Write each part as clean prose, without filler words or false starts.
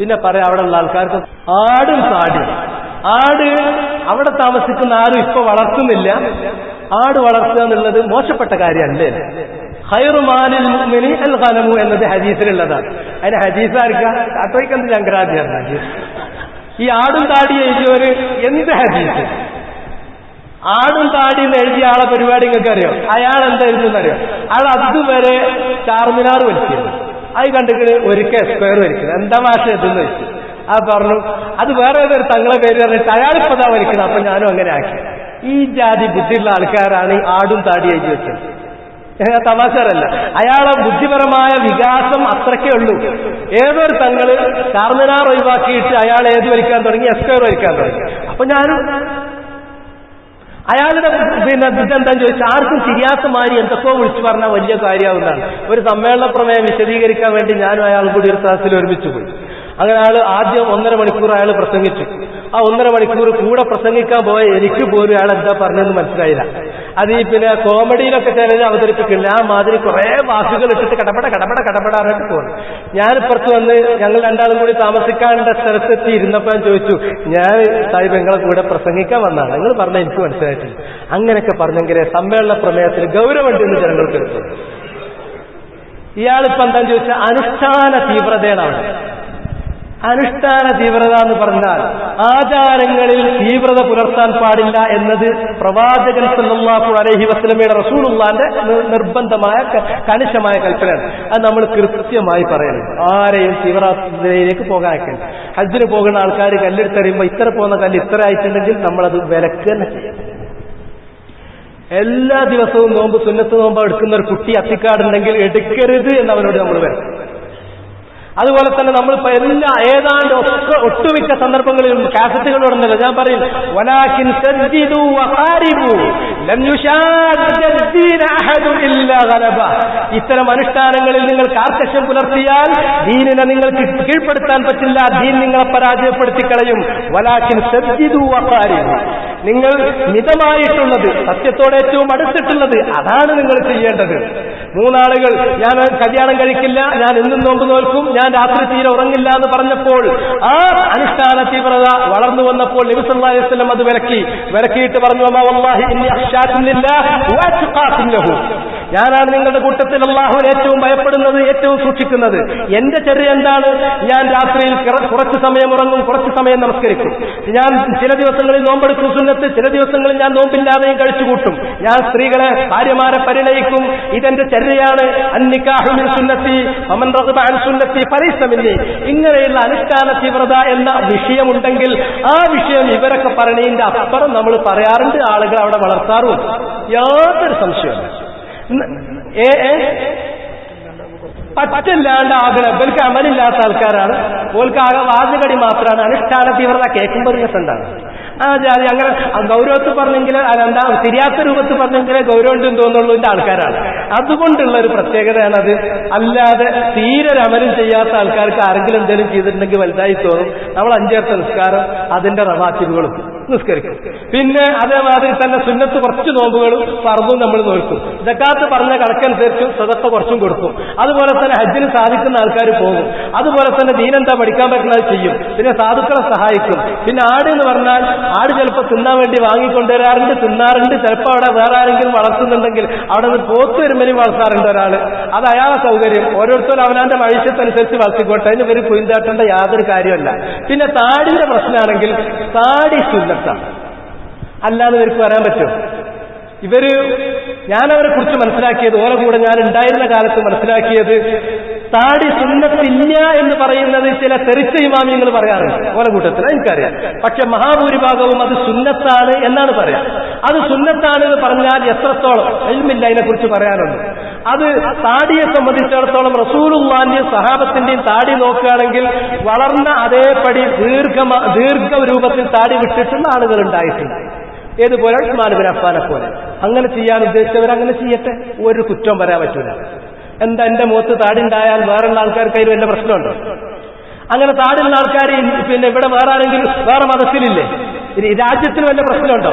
പിന്നെ പറയാം അവിടെയുള്ള ആൾക്കാർക്ക് ആടും താടിയും. ആട് അവിടെ താമസിക്കുന്ന ആരും ഇപ്പൊ വളർത്തുന്നില്ല. ആട് വളർത്തുക എന്നുള്ളത് മോശപ്പെട്ട കാര്യമല്ലേ? ഖൈറു മാലിൽ മുഅ്മിനി അൽ ഗനമു എന്നത് ഹദീസിലുള്ളതാണ്. അതിന് ഹദീസ് ആർക്കാ? അത്രയ്ക്കെന്ത് ശങ്കരാചാര്യ ഹദീസ്. ഈ ആടും താടിയും എഴുതിയവര് എന്ത് ഹദീസ്? ആടും താടിയും എഴുതിയ ആളെ പരിപാടി നിങ്ങൾക്ക് അറിയോ? അയാൾ എന്താ എഴുതുന്നറിയോ? അയാൾ അതുവരെ ചാർമിനാർ വലിച്ചിരുന്നു. അത് കണ്ടിട്ട് ഒരിക്കൽ സ്ക്വയർ വലിക്കുന്നത്. എന്താ ഭാഷ എത്തുന്ന വെച്ചു. ആ പറഞ്ഞു അത് വേറെ ഏതൊരു തങ്ങളെ പേര് പറഞ്ഞിട്ട് അയാളിപ്പതാ വലിക്കുന്നത്. അപ്പൊ ഞാനും അങ്ങനെ ആക്കി. ഈ ജാതി ബുദ്ധിയുള്ള ആൾക്കാരാണ് ഈ ആടും താടി എഴുതി വെച്ചത്. തമാശരല്ല. അയാളെ ബുദ്ധിപരമായ വികാസം അത്രയ്ക്കേ ഉള്ളൂ. ഏതൊരു തങ്ങള് ചാർമിനാർ ഒഴിവാക്കിയിട്ട് അയാൾ ഏത് വലിക്കാൻ തുടങ്ങി? എസ്ക്വയർ വലിക്കാൻ തുടങ്ങി. അപ്പൊ ഞാനും അയാളുടെ ഇതെന്താന്ന് ചോദിച്ചാൽ ആർക്കും ചിരിയാസമാരി എന്തൊക്കെയോ വിളിച്ചു പറഞ്ഞാൽ വലിയ കാര്യമാവുന്നതാണ്. ഒരു സമ്മേളന പ്രമേയം വിശദീകരിക്കാൻ വേണ്ടി ഞാനും അയാളും കൂടി ഒരു ക്ലാസ്സിൽ ഒരുമിച്ച് പോയി. അങ്ങനെ അയാൾ ആദ്യം 1.5 മണിക്കൂർ അയാൾ പ്രസംഗിച്ചു. ആ 1.5 മണിക്കൂർ കൂടെ പ്രസംഗിക്കാൻ പോയ എനിക്ക് പോലും അയാൾ എന്താ പറഞ്ഞതെന്ന് മനസ്സിലായില്ല. അത് ഈ പിന്നെ കോമഡിയിലൊക്കെ ചിലത് അവതരിപ്പിക്കില്ല. ആ മാതിരി കുറെ വാക്കുകൾ ഇട്ടിട്ട് കടപട കടപട കടപടാറായിട്ട് പോകുന്നു. ഞാനിപ്പുറത്ത് വന്ന് ഞങ്ങൾ രണ്ടാളും കൂടി താമസിക്കാനുള്ള സ്ഥലത്തെത്തി ഇരുന്നപ്പോൾ ഞാൻ ചോദിച്ചു, ഞാൻ സാഹിബ് നിങ്ങളെ കൂടെ പ്രസംഗിക്കാൻ വന്നതാണ്, നിങ്ങൾ പറഞ്ഞ എനിക്ക് മനസ്സിലായിട്ടില്ല. അങ്ങനെയൊക്കെ പറഞ്ഞെങ്കിലേ സമ്മേളന പ്രമേയത്തിന് ഗൗരവമുണ്ടെന്ന് ജനങ്ങൾക്ക് എടുത്തു. ഇയാളിപ്പോ എന്താന്ന് ചോദിച്ചാൽ അനുഷ്ഠാന തീവ്രതയാണ് അവിടെ. അനുഷ്ഠാന തീവ്രത എന്ന് പറഞ്ഞാൽ ആചാരങ്ങളിൽ തീവ്രത പുലർത്താൻ പാടില്ല എന്നത് പ്രവാചകൻ സല്ലല്ലാഹു അലൈഹി വസല്ലമയുടെ റസൂലുള്ളാഹിന്റെ നിർബന്ധമായ കണിശമായ കൽപ്പനയാണ്. അത് നമ്മൾ കൃത്യമായി പറയണം. ആരെയും തീവ്രതയിലേക്ക് പോകാൻ. ഹജ്ജിന് പോകുന്ന ആൾക്കാർ കല്ലെടുത്തെറിയുമ്പോൾ ഇത്ര പോകുന്ന കല്ല് ഇത്ര ആയിട്ടുണ്ടെങ്കിൽ നമ്മളത് വിലക്ക് തന്നെ ചെയ്യണം. എല്ലാ ദിവസവും നോമ്പ് സുന്നത്ത് നോമ്പ് എടുക്കുന്ന ഒരു കുട്ടി അത്തിക്കാടുണ്ടെങ്കിൽ എടുക്കരുത് എന്നവരോട് നമ്മൾ വരണം. അതുപോലെ തന്നെ നമ്മളിപ്പോ ഏതാണ്ട് ഒട്ടുമിക്ക സന്ദർഭങ്ങളിലും കാസറ്റുകൾ ഉണ്ടല്ലോ, ഞാൻ പറയും വലാകിൻ സജ്ജിദു വഖാരിബു ലൻ യുശാദ്ദീന അഹദു ഇല്ലാ ഗലബ. ഇത്തരം അനുഷ്ഠാനങ്ങളിൽ നിങ്ങൾ കാർക്കശ്യം പുലർത്തിയാൽ ദീനിനെ നിങ്ങൾക്ക് കീഴ്പ്പെടുത്താൻ പറ്റില്ല, ദീൻ നിങ്ങളെ പരാജയപ്പെടുത്തി കളയും. വലാകിൻ സജ്ജിദു വഖാരിബു, നിങ്ങൾ മിതമായിട്ടുള്ളത്, സത്യത്തോടെ ഏറ്റവും അടുത്തിട്ടുള്ളത്, അതാണ് നിങ്ങൾ ചെയ്യേണ്ടത്. 3 ആളുകൾ ഞാൻ കല്യാണം കഴിക്കില്ല, ഞാൻ എന്നും നോമ്പ് നോൽക്കും, ഞാൻ രാത്രി തീരെ ഉറങ്ങില്ല എന്ന് പറഞ്ഞപ്പോൾ ആ അനുഷ്ഠാന തീവ്രത വളർന്നു വന്നപ്പോൾ നബി സല്ലല്ലാഹു അലൈഹി വസല്ലം അത് വിലക്കിയിട്ട് പറഞ്ഞു, വല്ലാഹി ഇന്നി അഖ്ശാകുൻ ലില്ലാഹി വഅത്ഖാകുൻ ലഹു, ഞാനാണ് നിങ്ങളുടെ കൂട്ടത്തിൽ അല്ലാഹുവിനെ ഏറ്റവും ഭയപ്പെടുന്നത്, ഏറ്റവും സൂക്ഷിക്കുന്നത്. എന്റെ ചര്യ എന്താണ്? ഞാൻ രാത്രിയിൽ കുറച്ച് സമയം ഉറങ്ങും, കുറച്ച് സമയം നമസ്കരിക്കും. ഞാൻ ചില ദിവസങ്ങളിൽ നോമ്പെടുക്കും സുന്നത്ത്, ചില ദിവസങ്ങളിൽ ഞാൻ നോമ്പില്ലാതെയും കഴിച്ചുകൂട്ടും. ഞാൻ സ്ത്രീകളെ ഭാര്യമാരെ പരിണയിക്കും. ഇതെന്റെ ചര്യയാണ്. അന്നിക്കാഹു മിൻ സുന്നത്തി ഫമൻ റഗബ അൻ സുന്നത്തി ഫലൈസ മിന്നി. ഇങ്ങനെയുള്ള അനുഷ്ഠാന തീവ്രത എന്ന വിഷയമുണ്ടെങ്കിൽ ആ വിഷയം ഇവരൊക്കെ പറഞ്ഞതിന്റെ അപ്പുറം നമ്മൾ പറയാറുണ്ട്, ആളുകൾ അവിടെ വളർത്താറും. യാതൊരു സംശയമില്ല. പറ്റില്ലാണ്ട് ആകണം. ഇവർക്ക് അമലില്ലാത്ത ആൾക്കാരാണ്. ഓൽക്ക് ആകെ വാചകടി മാത്രമാണ്. അനുഷ്ഠാന തീവ്രത കേൾക്കുമ്പോൾ രസമുണ്ടാണ്. ആ ജാതി അങ്ങനെ ഗൗരവത്തിൽ പറഞ്ഞെങ്കിൽ തിരിയാത്ത രൂപത്തിൽ പറഞ്ഞെങ്കിലേ ഗൗരവം ഉണ്ടെന്ന് തോന്നുള്ളൂന്റെ ആൾക്കാരാണ്. അതുകൊണ്ടുള്ള ഒരു പ്രത്യേകതയാണത്. അല്ലാതെ തീരെ അമലും ചെയ്യാത്ത ആൾക്കാർക്ക് ആരെങ്കിലും എന്തെങ്കിലും ചെയ്തിട്ടുണ്ടെങ്കിൽ വലുതായി തോന്നും. നമ്മൾ 5 നേരത്തെ നിസ്കാരം അതിന്റെ റവാത്തിബുകളും നിസ്കരിക്കും. പിന്നെ അതേമാതിരി തന്നെ സുന്നത്ത് കുറച്ച് നോമ്പുകളും ഫർദും നമ്മൾ നോക്കും. സക്കാത്ത് പറഞ്ഞ കണക്കനുസരിച്ചും സദഖ കുറച്ചും കൊടുക്കും. അതുപോലെ തന്നെ ഹജ്ജിന് സാധിക്കുന്ന ആൾക്കാർ പോകും. അതുപോലെ തന്നെ ദീനെന്താ പഠിക്കാൻ പറ്റുന്നത് ചെയ്യും. പിന്നെ സാധുക്കളെ സഹായിക്കും. പിന്നെ ആട് എന്ന് പറഞ്ഞാൽ ആട് ചിലപ്പോൾ തിന്നാൻ വേണ്ടി വാങ്ങിക്കൊണ്ടുവരാറുണ്ട്, തിന്നാറുണ്ട്. ചിലപ്പോൾ അവിടെ വേറെ ആരെങ്കിലും വളർത്തുന്നുണ്ടെങ്കിൽ അവിടെ നിന്ന് പോത്ത് വരുമ്പനും വളർത്താറുണ്ട് ഒരാൾ. അത് അയാളെ സൗകര്യം. ഓരോരുത്തരും അവനാന്റെ മനുഷ്യത്തനുസരിച്ച് വളർത്തിക്കോട്ടെ. അതിന് ഇവർ കുയിന്താട്ടേണ്ട യാതൊരു കാര്യമല്ല. പിന്നെ താടിന്റെ പ്രശ്നമാണെങ്കിൽ താടി സുന്നത്താണ്, അല്ലാതെ ഇവർക്ക് വരാൻ പറ്റും. ഞാനവരെ കുറിച്ച് മനസ്സിലാക്കിയത്, ഓരോ കൂടെ ഞാൻ ഉണ്ടായിരുന്ന കാലത്ത് മനസ്സിലാക്കിയത്, താടി സുന്നത്തില്ല എന്ന് പറയുന്നത് ചില തെറിച്ച ഇമാമിയങ്ങൾ പറയാറുണ്ട് ഓരോ കൂട്ടത്തിൽ, എനിക്കറിയാം. പക്ഷെ മഹാഭൂരിഭാഗവും അത് സുന്നത്താണ് എന്നാണ് പറയാം. അത് സുന്നത്താണ് എന്ന് പറഞ്ഞാൽ എത്രത്തോളം ഇൽമില്ല അതിനെക്കുറിച്ച് പറയാനുണ്ട്. അത് താടിയെ സംബന്ധിച്ചിടത്തോളം റസൂലുള്ളാഹിന്റെയും സഹാബത്തിന്റെയും താടി നോക്കുകയാണെങ്കിൽ വളർന്ന അതേപടി ദീർഘ രൂപത്തിൽ താടി വിട്ടിട്ടുള്ള ആളുകൾ ഉണ്ടായിട്ടുണ്ട്. ഏതുപോലെ ഉസ്മാൻ ബിൻ അഫ്ഫാനെ പോലെ. അങ്ങനെ ചെയ്യാൻ ഉദ്ദേശിച്ചവരങ്ങനെ ചെയ്യട്ടെ, ഒരു കുറ്റം വരാൻ പറ്റൂല. എന്താ എന്റെ മുഖത്ത് താടിണ്ടായാൽ വേറെയുള്ള ആൾക്കാർക്ക് അതിന് വല്ല പ്രശ്നമുണ്ടോ? അങ്ങനെ താടിയുള്ള ആൾക്കാർ പിന്നെ ഇവിടെ വേറെ ആരെങ്കിലും വേറെ മതത്തിലില്ലേ? രാജ്യത്തിന് വല്ല പ്രശ്നമുണ്ടോ?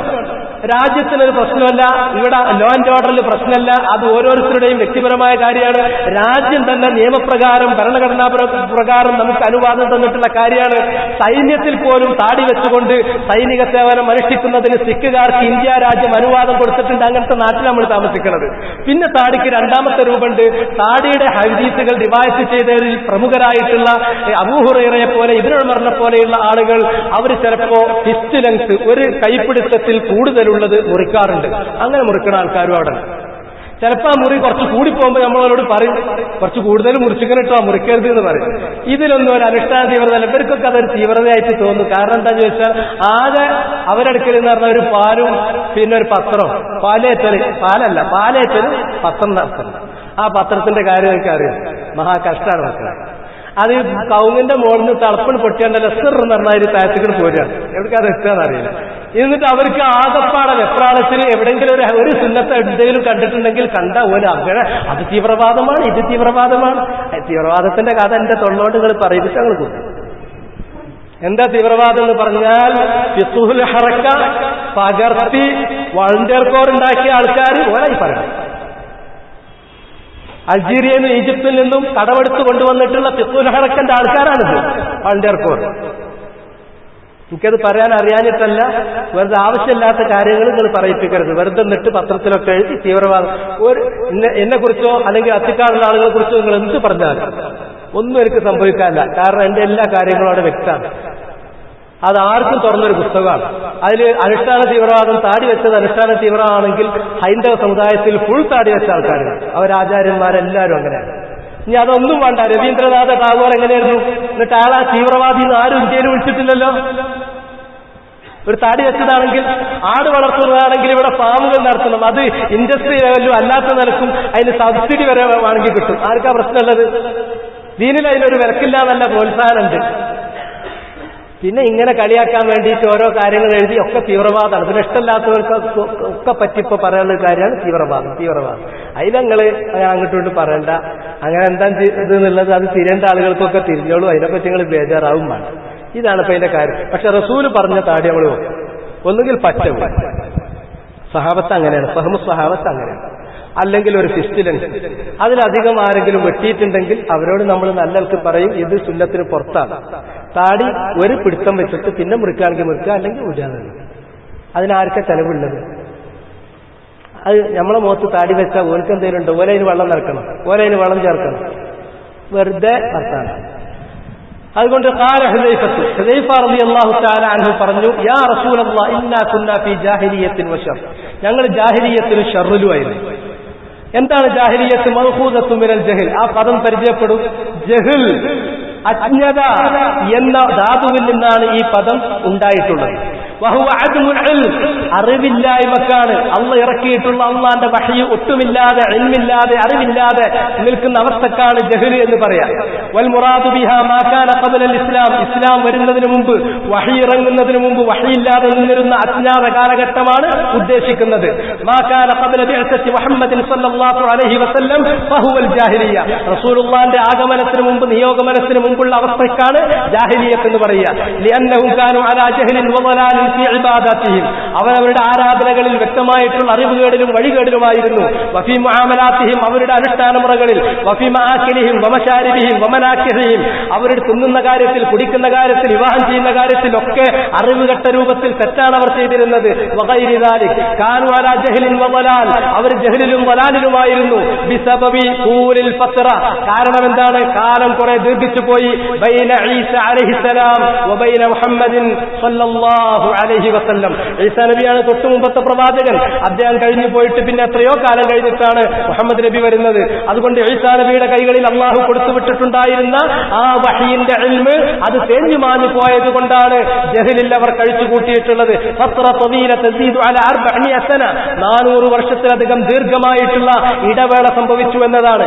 രാജ്യത്തിനൊരു പ്രശ്നമല്ല, ഇവിടെ ലോ ആൻഡ് ഓർഡറിൽ പ്രശ്നമല്ല, അത് ഓരോരുത്തരുടെയും വ്യക്തിപരമായ കാര്യമാണ്. രാജ്യം തന്നെ നിയമപ്രകാരം ഭരണഘടനാ പ്രകാരം നമുക്ക് അനുവാദം തന്നിട്ടുള്ള കാര്യമാണ്. സൈന്യത്തിൽ പോലും താടി വെച്ചുകൊണ്ട് സൈനിക സേവനം അനുഷ്ഠിക്കുന്നതിന് സിഖുകാർക്ക് ഇന്ത്യ രാജ്യം അനുവാദം കൊടുത്തിട്ടുണ്ട്. അങ്ങനത്തെ നാട്ടിൽ നമ്മൾ താമസിക്കുന്നത്. പിന്നെ താടിക്ക് രണ്ടാമത്തെ രൂപമുണ്ട്. താടിയുടെ ഹദീസുകൾ റിവായത്ത് ചെയ്തതിൽ പ്രമുഖരായിട്ടുള്ള അബൂ ഹുറൈറയെ പോലെ ഇബ്നു ഉമറിനെ പോലെയുള്ള ആളുകൾ അവർ ചിലപ്പോ ഫിസ്റ്റ് ലെങ്ത് ഒരു കൈപ്പിടുത്തത്തിൽ കൂടുതലുള്ളത് മുറിക്കാറുണ്ട്. അങ്ങനെ മുറിക്കുന്ന ആൾക്കാരും അവിടെ. ചിലപ്പോൾ ആ മുറി കുറച്ച് കൂടിപ്പോകുമ്പോൾ നമ്മളവരോട് പറയും കുറച്ച് കൂടുതൽ മുറിച്ചിട്ടോ മുറിക്കരുത് എന്ന് പറയും. ഇതിലൊന്നും ഒരു അനുഷ്ഠാന തീവ്രത അല്ല. ഇവർക്കൊക്കെ അതൊരു തീവ്രതയായിട്ട് തോന്നും. കാരണം എന്താണെന്ന് ചോദിച്ചാൽ ആകെ അവരെടുക്കലെന്ന് പറഞ്ഞ ഒരു പാലും പിന്നെ ഒരു പത്രം, പാലേറ്റല് പത്രം നടത്തണം. ആ പത്രത്തിന്റെ കാര്യം എനിക്ക് അറിയാം. മഹാ കഷ്ടമാണ് മക്കളെ. അത് കൗങ്ങിന്റെ മുകളിൽ നിന്ന് തളപ്പിന് പൊട്ടിയാണ്ട് ലെസർ എന്ന് പറഞ്ഞ ഒരു താഴത്തേക്ക് പോരുകയാണ്. എവിടേക്ക് അത് എത്താന്ന് അറിയില്ല. എന്നിട്ട് അവർക്ക് ആകപ്പാടെ വെപ്രാളത്തിന് എവിടെയെങ്കിലും ഒരു സുന്നത്ത് എന്തെങ്കിലും കണ്ടിട്ടുണ്ടെങ്കിൽ കണ്ട പോലെ അങ്ങനെ അത് തീവ്രവാദമാണ്, ഇത് തീവ്രവാദമാണ്. തീവ്രവാദത്തിന്റെ കഥ എന്റെ തൊള്ളോട്ട് നിങ്ങൾ പറയിപ്പിച്ച് ഞങ്ങൾ കൂട്ടും. എന്താ തീവ്രവാദം എന്ന് പറഞ്ഞാൽ ഫിഖ്ഹുൽ ഹറക്ക പകർത്തി വളണ്ടിയർ കോർ ഉണ്ടാക്കിയ ആൾക്കാർ ഓരായി പറയണം. അൾജീരിയയിൽ നിന്നും ഈജിപ്തിൽ നിന്നും കടമെടുത്ത് കൊണ്ടുവന്നിട്ടുള്ള ഫിഖ്ഹുൽ ഹറക്കന്റെ ആൾക്കാരാണിത് വളണ്ടിയർ കോർ. എനിക്കത് പറയാൻ അറിയാനിട്ടല്ല, വെറുതെ ആവശ്യമില്ലാത്ത കാര്യങ്ങൾ നിങ്ങൾ പറയിപ്പിക്കരുത്. വെറുതെ നിട്ട് പത്രത്തിലൊക്കെ എഴുതി തീവ്രവാദം എന്നെ കുറിച്ചോ അല്ലെങ്കിൽ അത്തിക്കാടുള്ള ആളുകളെ കുറിച്ചോ നിങ്ങൾ എന്ത് പറഞ്ഞാലും ഒന്നും എനിക്ക് സംഭവിക്കാനില്ല. കാരണം എന്റെ എല്ലാ കാര്യങ്ങളും അവിടെ വ്യക്തമാണ്. അത് ആർക്കും തുറന്നൊരു പുസ്തകമാണ്. അതിൽ അനുഷ്ഠാന തീവ്രവാദം താടി വെച്ചത് അനുഷ്ഠാന തീവ്രമാണെങ്കിൽ ഹൈന്ദവ സമുദായത്തിൽ ഫുൾ താടി വെച്ച ആൾക്കാരുണ്ട്. അവരാചാര്യന്മാരെല്ലാവരും അങ്ങനെയാണ്. ഇനി അതൊന്നും വേണ്ട. രവീന്ദ്രനാഥ ടാഗോർ എങ്ങനെയായിരുന്നു? എന്നിട്ട് ആളാ തീവ്രവാദി എന്ന് ആരും ഇന്ത്യയിൽ വിളിച്ചിട്ടില്ലല്ലോ. ഒരു താടി വെച്ചതാണെങ്കിൽ ആട് വളർത്തുന്നതാണെങ്കിൽ ഇവിടെ ഫാമുകൾ നടത്തണം. അത് ഇൻഡസ്ട്രി ലെവലിലും അല്ലാത്ത നിലക്കും അതിന് സബ്സിഡി വരെ വേണമെങ്കിൽ കിട്ടും. ആർക്കാ പ്രശ്നമുള്ളത്? ദീനിൽ അതിനൊരു വിലക്കില്ലാന്നല്ല പ്രോത്സാഹനമുണ്ട്. പിന്നെ ഇങ്ങനെ കളിയാക്കാൻ വേണ്ടിയിട്ട് ഓരോ കാര്യങ്ങൾ എഴുതി ഒക്കെ തീവ്രവാദമാണ്. പിന്നെ ഇഷ്ടമില്ലാത്തവർക്ക് ഒക്കെ പറ്റിപ്പോ പറയാനുള്ള കാര്യമാണ് തീവ്രവാദം. അതിനങ്ങള് അങ്ങോട്ട് പറയണ്ട. അങ്ങനെ എന്താ ഇത് എന്നുള്ളത് അത് തിരേണ്ട ആളുകൾക്കൊക്കെ തിരിഞ്ഞോളൂ. അതിനെപ്പറ്റി നിങ്ങൾ ബേജാറാവും വേണം. ഇതാണ് ഇപ്പൊ അതിന്റെ കാര്യം. പക്ഷെ റസൂല് പറഞ്ഞ താടി നമ്മൾ ഒന്നുകിൽ പറ്റവും, സഹാബത്ത് അങ്ങനെയാണ്, ഫഹ്മു സഹാബത്ത് അങ്ങനെയാണ്, അല്ലെങ്കിൽ ഒരു ഫിസ്റ്റിലൻസ്. അതിലധികം ആരെങ്കിലും വെട്ടിയിട്ടുണ്ടെങ്കിൽ അവരോട് നമ്മൾ നല്ലൾക്ക് പറയും ഇത് സുന്നത്തിന് പുറത്താണ്. താടി ഒരു പിടുത്തം വെച്ചിട്ട് പിന്നെ മുറിക്കുകയാണെങ്കിൽ മുറിക്കുക, അല്ലെങ്കിൽ ഉജാതെ. അതിനാർക്കാ ചെലവുള്ളത്? അത് നമ്മളെ മുഖത്ത് താടി വെച്ചാൽ ഓർക്ക് എന്തെങ്കിലും ഉണ്ടോ? ഓലയിന് വെള്ളം നിറക്കണം, ഓലയിന് വെള്ളം ചേർക്കണം, വെറുതെ വർത്താനം. അതുകൊണ്ട് ഹുദൈഫ റളിയല്ലാഹു തആല അൻഹു പറഞ്ഞു, യാ റസൂലല്ലാഹ് ഇന്നാ കുന്നാ ഫീ ജാഹിലിയ്യത്തിൻ വശർ. ഞങ്ങൾ ജാഹിലിയ്യത്തിലും ഷർറിലുമായിരുന്നു. എന്താണ് ജാഹിലിയ്യത്ത്? മൗഖൂദത്തു മിനൽ ജഹൽ. ആ പദം പരിചയപ്പെടും. ജഹൽ, അജ്ഞത എന്ന ധാതുവിൽ നിന്നാണ് ഈ പദം ഉണ്ടായിട്ടുള്ളത്. വഹുവ അദ്മുൽ ഇൽം, അറിവില്ലായ്മക്കാണ് അള്ള ഇറക്കിയിട്ടുള്ള അള്ളാന്റെ വഹ്യ് ഒട്ടുമില്ലാതെ ഇൽമില്ലാതെ അറിവില്ലാതെ നിൽക്കുന്ന അവസ്ഥക്കാണ് ജഹൽ എന്ന് പറയാം. വൽ മുറാദു ബിഹാ മാ കാന ഖബ്ല ഇസ്ലാം, ഇസ്ലാം വരുന്നതിന് മുമ്പ് വഹ്യ് ഇറങ്ങുന്നതിന് മുമ്പ് വഹ്യില്ലാതെ നിന്നിരുന്ന അജ്ഞാത കാലഘട്ടമാണ് ഉദ്ദേശിക്കുന്നത്. മാ കാന ഖബ്ല ബിഅസത്തി മുഹമ്മദിൻ സല്ലല്ലാഹു അലൈഹി വസല്ലം ഫഹുവൽ ജാഹിലിയ്യ, റസൂലുള്ളാഹിന്റെ ആഗമനത്തിന് മുമ്പ് നിയോഗമനത്തിന് മുമ്പുള്ള അവസ്ഥക്കാണ് ജാഹിലിയ്യത്ത് എന്ന് പറയുക. ലിഅന്നഹും കാനൂ അലാ ജഹലിൻ വദലാലിൻ ഫീ ഇബാദത്തിഹിം, അവരവരുടെ ആരാധനകളിൽ വ്യക്തമായിട്ടുള്ള അറിവുകേടിലും വഴികേടിലുമായിരുന്നു. വഫീ മുആമലാത്തിഹിം, അവരുടെ അനുഷ്ഠാന മുറകളിൽ. വഫീ മആകിലിഹിം വമശാരിബിഹിം വമനാകിഹിം, അവരുടെ തിന്നുന്ന കാര്യത്തിൽ, കുടിക്കുന്ന കാര്യത്തിൽ, വിവാഹം ചെയ്യുന്ന കാര്യത്തിൽ ഒക്കെ അറിവുകെട്ട രൂപത്തിൽ തെറ്റാണ് അവർ ചെയ്തിരുന്നത്. വഗൈരി ദാലിക് കാനൂ അലാ ജഹലിൻ വദലാൽ, അവർ ജഹലിലും വലാലിലുമായിരുന്നു. ബിസബബി തൂലിൽ ഫത്ര, കാരണം എന്താണ്? കാലം കുറെ ദീർഘിച്ചു പോയി. ബൈന ഈസ അലൈഹിസ്സലാം വബൈന മുഹമ്മദിൻ സല്ലല്ലാഹു അലൈഹി വസല്ലം. ഈസാ നബിയാണ് തൊട്ടു മുമ്പത്തെ പ്രവാചകൻ. അദ്ദേഹം കഴിഞ്ഞു പോയിട്ട് പിന്നെ എത്രയോ കാലം കഴിഞ്ഞിട്ടാണ് മുഹമ്മദ് നബി വരുന്നത്. അതുകൊണ്ട് ഈസാ നബിയുടെ കൈകളിൽ അള്ളാഹു കൊടുത്തുവിട്ടിട്ടുണ്ടായിരുന്ന ആ വഹീന്റെ ഇൽമ് അത് തേഞ്ഞു മാഞ്ഞു പോയത് കൊണ്ടാണ് ജഹലിൽ അവർ കഴിച്ചു കൂട്ടിയിട്ടുള്ളത്. 400 വർഷത്തിലധികം ദീർഘമായിട്ടുള്ള ഇടവേള സംഭവിച്ചു എന്നതാണ്.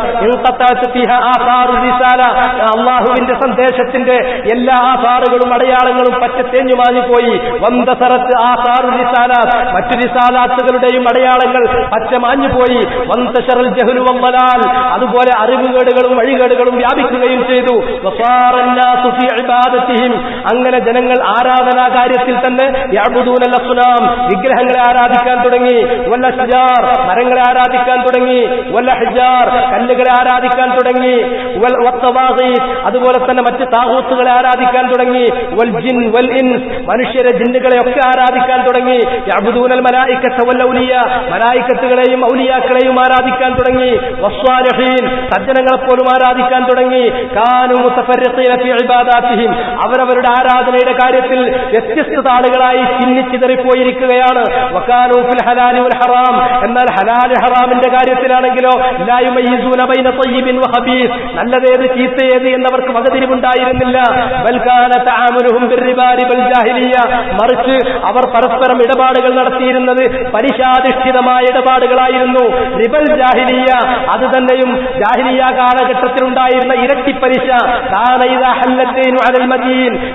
അള്ളാഹുവിന്റെ സന്ദേശത്തിന്റെ എല്ലാ ആധാറുകളും അടയാളങ്ങളും പച്ച തേഞ്ഞു മാഞ്ഞു പോയി. വന്തസറത്ത് ആസാറു റിസാലാത്ത്, മറ്റു റിസാലാത്തുകളുടെയും അടയാളങ്ങൾ പച്ച മാഞ്ഞുപോയി. വന്തശറൽ ജഹ്ലു വദ്ദലാൽ, അതുപോലെ അറിവുകേടുകളും വഴികേടുകളും വ്യാപിക്കുകയും ചെയ്തു. വസാറന്നാസു ഫീ ഇബാദത്തിഹിം, അങ്ങനെ ജനങ്ങൾ ആരാധനാ കാര്യത്തിൽ തന്നെ യഅ്ബുദൂനൽ അസ്നാം, വിഗ്രഹങ്ങളെ ആരാധിക്കാൻ തുടങ്ങി. വൽ അശ്ജാർ, മരങ്ങളെ ആരാധിക്കാൻ തുടങ്ങി. വൽ അഹ്ജാർ, കല്ലുകളെ ആരാധിക്കാൻ തുടങ്ങി. വൽ വത്തവാഗീത്, അതുപോലെ തന്നെ മറ്റ് താഗൂത്തുകളെ ആരാധിക്കാൻ തുടങ്ങി. വൽ ജിൻ വൽ ഇൻസ്, മനുഷ്യരെ ജിന്നുകളെ ഒക്കെ ആരാധിക്കാൻ തുടങ്ങി. യഅ്ബുദൂനൽ മലായികത വൽ ഔലിയ, മലായികത്തുകളെയും ഔലിയാക്കളെയും ആരാധിക്കാൻ തുടങ്ങി. വസ്വാലിഹീൻ, സജ്ജനങ്ങളെ പോലും ആരാധിക്കാൻ തുടങ്ങി. കാനൂ മുതഫർരിഖീന ഫീ ഇബാദാതിഹിം, അവരവരുടെ ആരാധനയുടെ കാര്യത്തിൽ വ്യത്യസ്ത ആളുകളായി ചിന്നിച്ചിതറിപ്പോയിരിക്കുകയാണ്. വകാനൂ ഫിൽ ഹലാലി വൽ ഹറാം, എന്നാൽ ഹലാൽ ഹറാമിന്റെ കാര്യത്തിലാണെങ്കിലോ ലാ യുമയ്യിസൂന ബൈന തയ്യിബിൻ വഖബീസ്, നല്ലതേത് ചീത്തയേത് എന്നവർക്ക് വകതിരിവുണ്ടായിരുന്നില്ല. ബൽ കാന തആമുലുഹും ബിർരിബാരി ബൽ ജാഹിലിയ്യ, മറിച്ച് അവർ പരസ്പരം ഇടപാടുകൾ നടത്തിയിരുന്നത് പലിശാധിഷ്ഠിതമായ ഇടപാടുകളായിരുന്നു. റിബൽ ജാഹിലിയ്യ, അത് തന്നെയും ജാഹിലിയ്യ കാലഘട്ടത്തിലുണ്ടായിരുന്ന ഇരട്ടി പലിശ.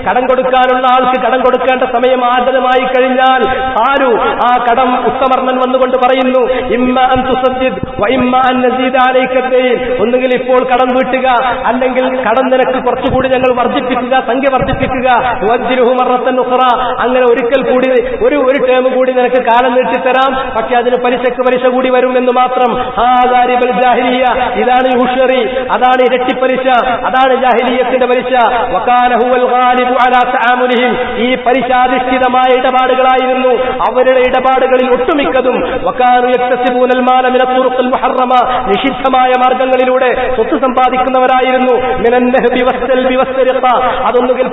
കടം കൊടുക്കാനുള്ള ആൾക്ക് കടം കൊടുക്കേണ്ട സമയം ആഗതമായി കഴിഞ്ഞാൽ ആരു ആ കടം ഉത്തമർണൻ വന്നുകൊണ്ട് പറയുന്നു, ഇമ്മ അൻ തുസദ്ദിദ് വ ഇമ്മ അൻ നസീദ അലൈക ദൈൻ, ഒന്നുകിൽ ഇപ്പോൾ കടം വീട്ടുക, അല്ലെങ്കിൽ കടം നിനക്ക് കുറച്ചുകൂടി ഞങ്ങൾ വർദ്ധിപ്പിക്കുക, സംഖ്യ വർദ്ധിപ്പിക്കുക. വജ്രുഹു മറത്തൻ ഉഖറ, അങ്ങനെ ഒരിക്കൽ കൂടി ഒരു ടേം കൂടി നിനക്ക് കാലം നീട്ടിത്തരാം, പക്ഷെ അതിന് പലിശക്ക് പലിശ കൂടി വരും എന്ന് മാത്രം. ഹാദാ റിബൽ ജാഹിലിയ്യ, ഇതാണ് ഉഷറി, അതാണ് ഇരട്ടിപ്പലിശ, അതാണ് ജാഹിലിയ്യത്തിന്റെ പലിശ. വകാന ഹുവൽ ഗാലിബു അലാ തആമുലിഹിം, ഈ പലിശാധിഷ്ഠിതമായ ഇടപാടുകളായിരുന്നു അവരുടെ ഇടപാടുകളിൽ ഒട്ടുമിക്കതും. വകാനു യക്തസിബൂനൽ മാല മിന തുറുഖിൽ മുഹറമ, നിഷിദ്ധമായ മാർഗങ്ങളിലൂടെ സ്വത്ത് സമ്പാദിക്കുന്നവരായിരുന്നു. മിനൻ നഹ്ബി വസ്സൽബി വസ്സരിഖ, അതൊന്നുകിൽ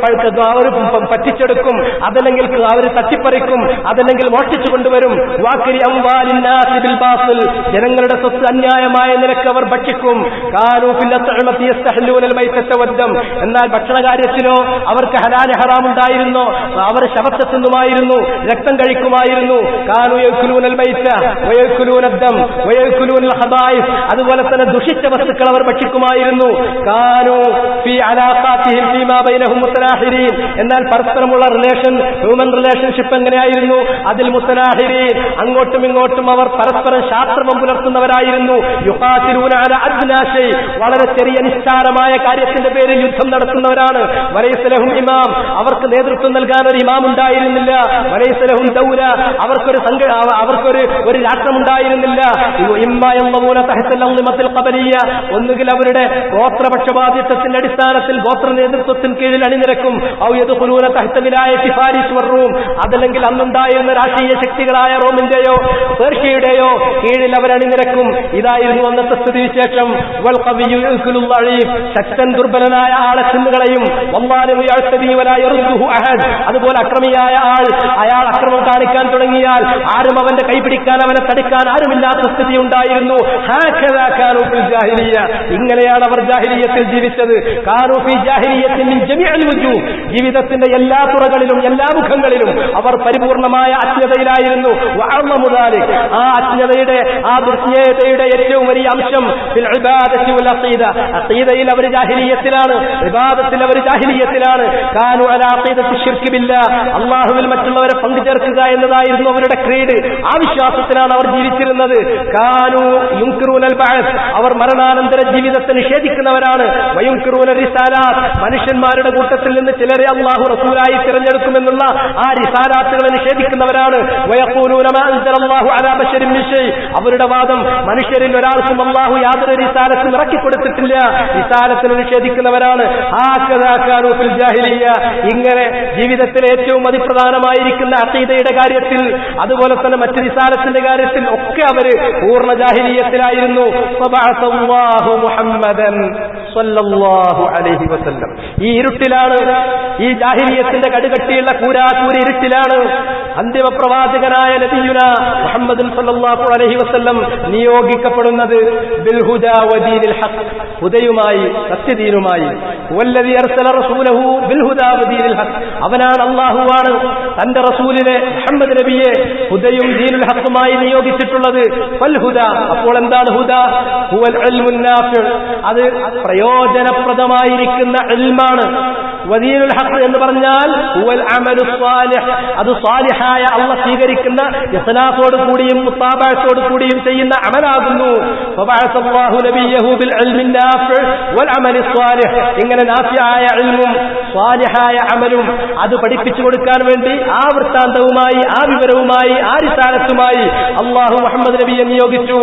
അവർ പറ്റിച്ചെടുക്കും, അതല്ലെങ്കിൽ അവർ തട്ടിപ്പറിക്കും, അതല്ലെങ്കിൽ മോഷ്ടിച്ചു കൊണ്ടുവരും. വാക്കിരി അംവാലിൻ നാസി ബിൽ ബാസിൽ, ജനങ്ങളുടെ സ്വത്ത് അന്യായമായ നിലക്ക് അവർ ഭക്ഷിക്കും. കാനൂ ഫിൽ അത്അമതി യസ്തഹ്ലൂനൽ മൈതത വദ്ദം, എന്നാൽ ഭക്ഷണകാര്യത്തിലോ അവർക്ക് ഹലാൽ ഹറാം ഉണ്ടായിരുന്നു. അവർ ശവത്തെ തിന്നുമായിരുന്നു, രക്തം കഴിക്കുമായിരുന്നു. കാനൂ യഅ്കുലൂനൽ മൈത വയഅ്കുലൂനദ് ദം വയഅ്കുലൂനൽ ഖബായിസ്, അതുപോലെ തന്നെ ദുഷിച്ച വസ്തുക്കൾ അവർ ഭക്ഷിക്കുമായിരുന്നു. കാനൂ ഫീ അലാഖാതിഹിം ഫീമാ ബൈനഹും മുതനാഹിരീൻ, എന്നാൽ പരസ്പരമുള്ള റിലേഷൻ, ഹ്യൂമൻ റിലേഷൻഷിപ്പ് എങ്ങനെയായിരുന്നു? അതിൽ മുതനാഹിരീൻ, അങ്ങോട്ടും ഇങ്ങോട്ടും അവർ പരസ്പരം ശാസ്ത്രമം പുലർത്തുന്നവരായിരുന്നു. യുഖാതിലൂന അലാ അദ്നാ ശൈ, വളരെ ചെറിയ നിസ്സാരമായ കാര്യത്തിന്റെ പേരിൽ യുദ്ധം നടത്തുന്നവരാണ്. വലൈസ ലഹും ഇമാം, അവർക്ക് നേതൃത്വം നൽകാൻ ഒരു ഇമാം ഉണ്ടായിരുന്നില്ല. വലൈസ ലഹും ദൗല, അവർക്കൊരു രാഷ്ട്രമുണ്ടായിരുന്നില്ല. ഒന്നുകിൽ അവരുടെ ഗോത്രപക്ഷപാതിത്വത്തിന്റെ അടിസ്ഥാനത്തിൽ ഗോത്ര നേതൃത്വത്തിന് കീഴിൽ അണിനിരക്കും. അതല്ലെങ്കിൽ അന്നുണ്ടായിരുന്ന രാഷ്ട്രീയ ശക്തികളായ റോമിന്റെയോ പേർഷ്യയുടെയോ കീഴിൽ അവർ അണിനിരക്കും. ഇതായിരുന്നു അന്നത്തെ സ്ഥിതിവിശേഷം. ശക്തൻ ദുർബലനായ ആളെ തിന്നുകളയും. അതുപോലെ അക്രമിയായ ആൾ, അയാൾ അക്രമം കാണിക്കാൻ തുടങ്ങിയാൽ ആരും അവന്റെ കൈപിടിക്കാൻ, അവനെ തടുക്കാൻ ആരുമില്ലാത്ത സ്ഥിതി ഉണ്ടായിരുന്നു. ഇങ്ങനെയാണ് അവർ ജാഹിലിയ്യത്തിൽ ജീവിച്ചത്. ജീവിതത്തിന്റെ എല്ലാ തുറകളിലും എല്ലാ മുഖങ്ങളിലും അവർ പരിപൂർണമായ അജ്ഞതയിലായിരുന്നു. ആ അജ്ഞതയുടെ, ആ ദുർജ്ഞതയുടെ ഏറ്റവും വലിയ അംശം അഖീദയിൽ അവർ ജാഹിലിയ്യത്തിലാണ്, ഇബാദത്തിൽ അവർ ജാഹിലിയ്യത്തിലാണ്. കാനു അലാ അഖീദത്തി ശിർക്ക് ബില്ലാഹ്, അല്ലാഹുവിൽ മറ്റുള്ളവരെ പങ്കുചേർക്കുക എന്നതായിരുന്നു അവരുടെ ക്രീഡ്. ആ വിശ്വാസത്തിലാണ് അവർ ജീവിച്ചിരുന്നത്. കാനു യുൻകിറൂനൽ ബഅസ്, അവർ മരണാനന്തര ജീവിതത്തെ നിഷേധിക്കുന്നവരാണ്. വയുൻകിറൂന റിസാലാത്ത്, മനുഷ്യന്മാരുടെ കൂട്ടത്തിൽ നിന്ന് ചിലരെ അല്ലാഹു റസൂലായി തിരഞ്ഞെടുക്കുമെന്നുള്ള ആ റിസാലാത്തുകളെ നിഷേധിക്കുന്നവരാണ്. വയഖൂലൂന മാ അൻസലല്ലാഹു അലാ ബശരിൻ മിൻ ശൈ, അവരുടെ വാദം മനുഷ്യരിൽ ഒരാൾക്കും അല്ലാഹു യാതൊരു റിസാലത്തും ഇറക്കി കൊടുത്തിട്ടില്ല, റിസാലത്തിനെ നിഷേധിക്കുന്നവരാണ്. ഇങ്ങനെ ജീവിതത്തിലെ ഏറ്റവും അതിപ്രധാനമായിരിക്കുന്ന അഖീദയുടെ കാര്യത്തിൽ, അതുപോലെ തന്നെ മറ്റു റിസാലത്തിന്റെ കാര്യത്തിൽ ഒക്കെ അവര് പൂർണ്ണ ജാഹിലിയ്യത്തിലായിരുന്നു. മുഹമ്മദൻ സ്വല്ലല്ലാഹു അലൈഹി വസല്ലം, ഈ ഇരുട്ടിലാണ്, ഈ ജാഹിലിയ്യത്തിന്റെ കടുകട്ടിയുള്ള കൂരാകൂരി ഇരുട്ടിലാണ് അന്തിമ പ്രവാചകനായ നബിയുന മുഹമ്മദ് സ്വല്ലല്ലാഹു അലൈഹി വസല്ലം നിയോഗിക്കപ്പെടുന്നത്. ബിൽ ഹുദാ വദീനിൽ ഹഖ്, ഹുദയുമായി, സത്യദീനുമായി. വല്ലദീ അർസല റസൂലഹു ബിൽ ഹുദാ വദീനിൽ ഹഖ്, അവനാണ്, അല്ലാഹുവാണ് തന്റെ റസൂലിനെ മുഹമ്മദ് നബിയെ ഹുദയും ദീനുൽ ഹഖുമായി നിയോഗിച്ചിട്ടുള്ളത്. ഫൽ ഹുദ, അപ്പോൾ എന്താണ് ഹുദ? ഹുവൽ ഇൽമുൻ നാഫി, അത് പ്രയോജനപ്രദമായിരിക്കുന്ന ഇൽമാണ്. വദീനുൽ ഹഖ് എന്ന് പറഞ്ഞാൽ ഹുവൽ അമലു സ്വാലിഹ്, അത് സ്വാലിഹായ അല്ലാഹ് സ്വീകരിക്കുന്ന ഇഖ്ലാസോട് കൂടിയും മുത്താബഅത്തോട് കൂടിയും ചെയ്യുന്ന അമലാകുന്നു. ഫബഅസല്ലാഹു നബിയഹു ബിൽ ഇൽമിൻ നാഫി വൽ അമലി സ്വാലിഹ്, ഇങ്ങനെ നാഫിയായ ഇൽമും സ്വാലിഹായ അമലും അത് പഠിപ്പിച്ചു കൊടുക്കാൻ വേണ്ടി ആ വൃത്താന്തവുമായി ആ വിവരവുമായി ആ റിസാലത്തുമായി അല്ലാഹു മുഹമ്മദ് നബിയെ നിയോഗിച്ചു.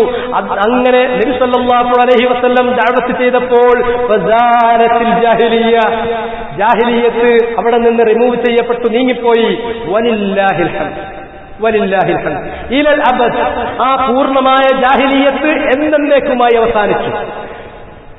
അങ്ങനെ നബി സല്ലല്ലാഹു അലൈഹി വസല്ലം ദഅവത്ത് ചെയ്തപ്പോൾ ഫസാലത്തിൽ ജാഹിലിയ്യ, ജാഹിലിയ്യത്ത് അവിടെ നിന്ന് റിമൂവ് ചെയ്യപ്പെട്ടു, നീങ്ങിപ്പോയി. വലില്ലാഹിൽ ഹംദ്, വലില്ലാഹിൽ ഹംദ് ഇലൽ അബദ്, ആ പൂർണ്ണമായ ജാഹിലിയ്യത്ത് എന്നേക്കുമായി അവസാനിച്ചു.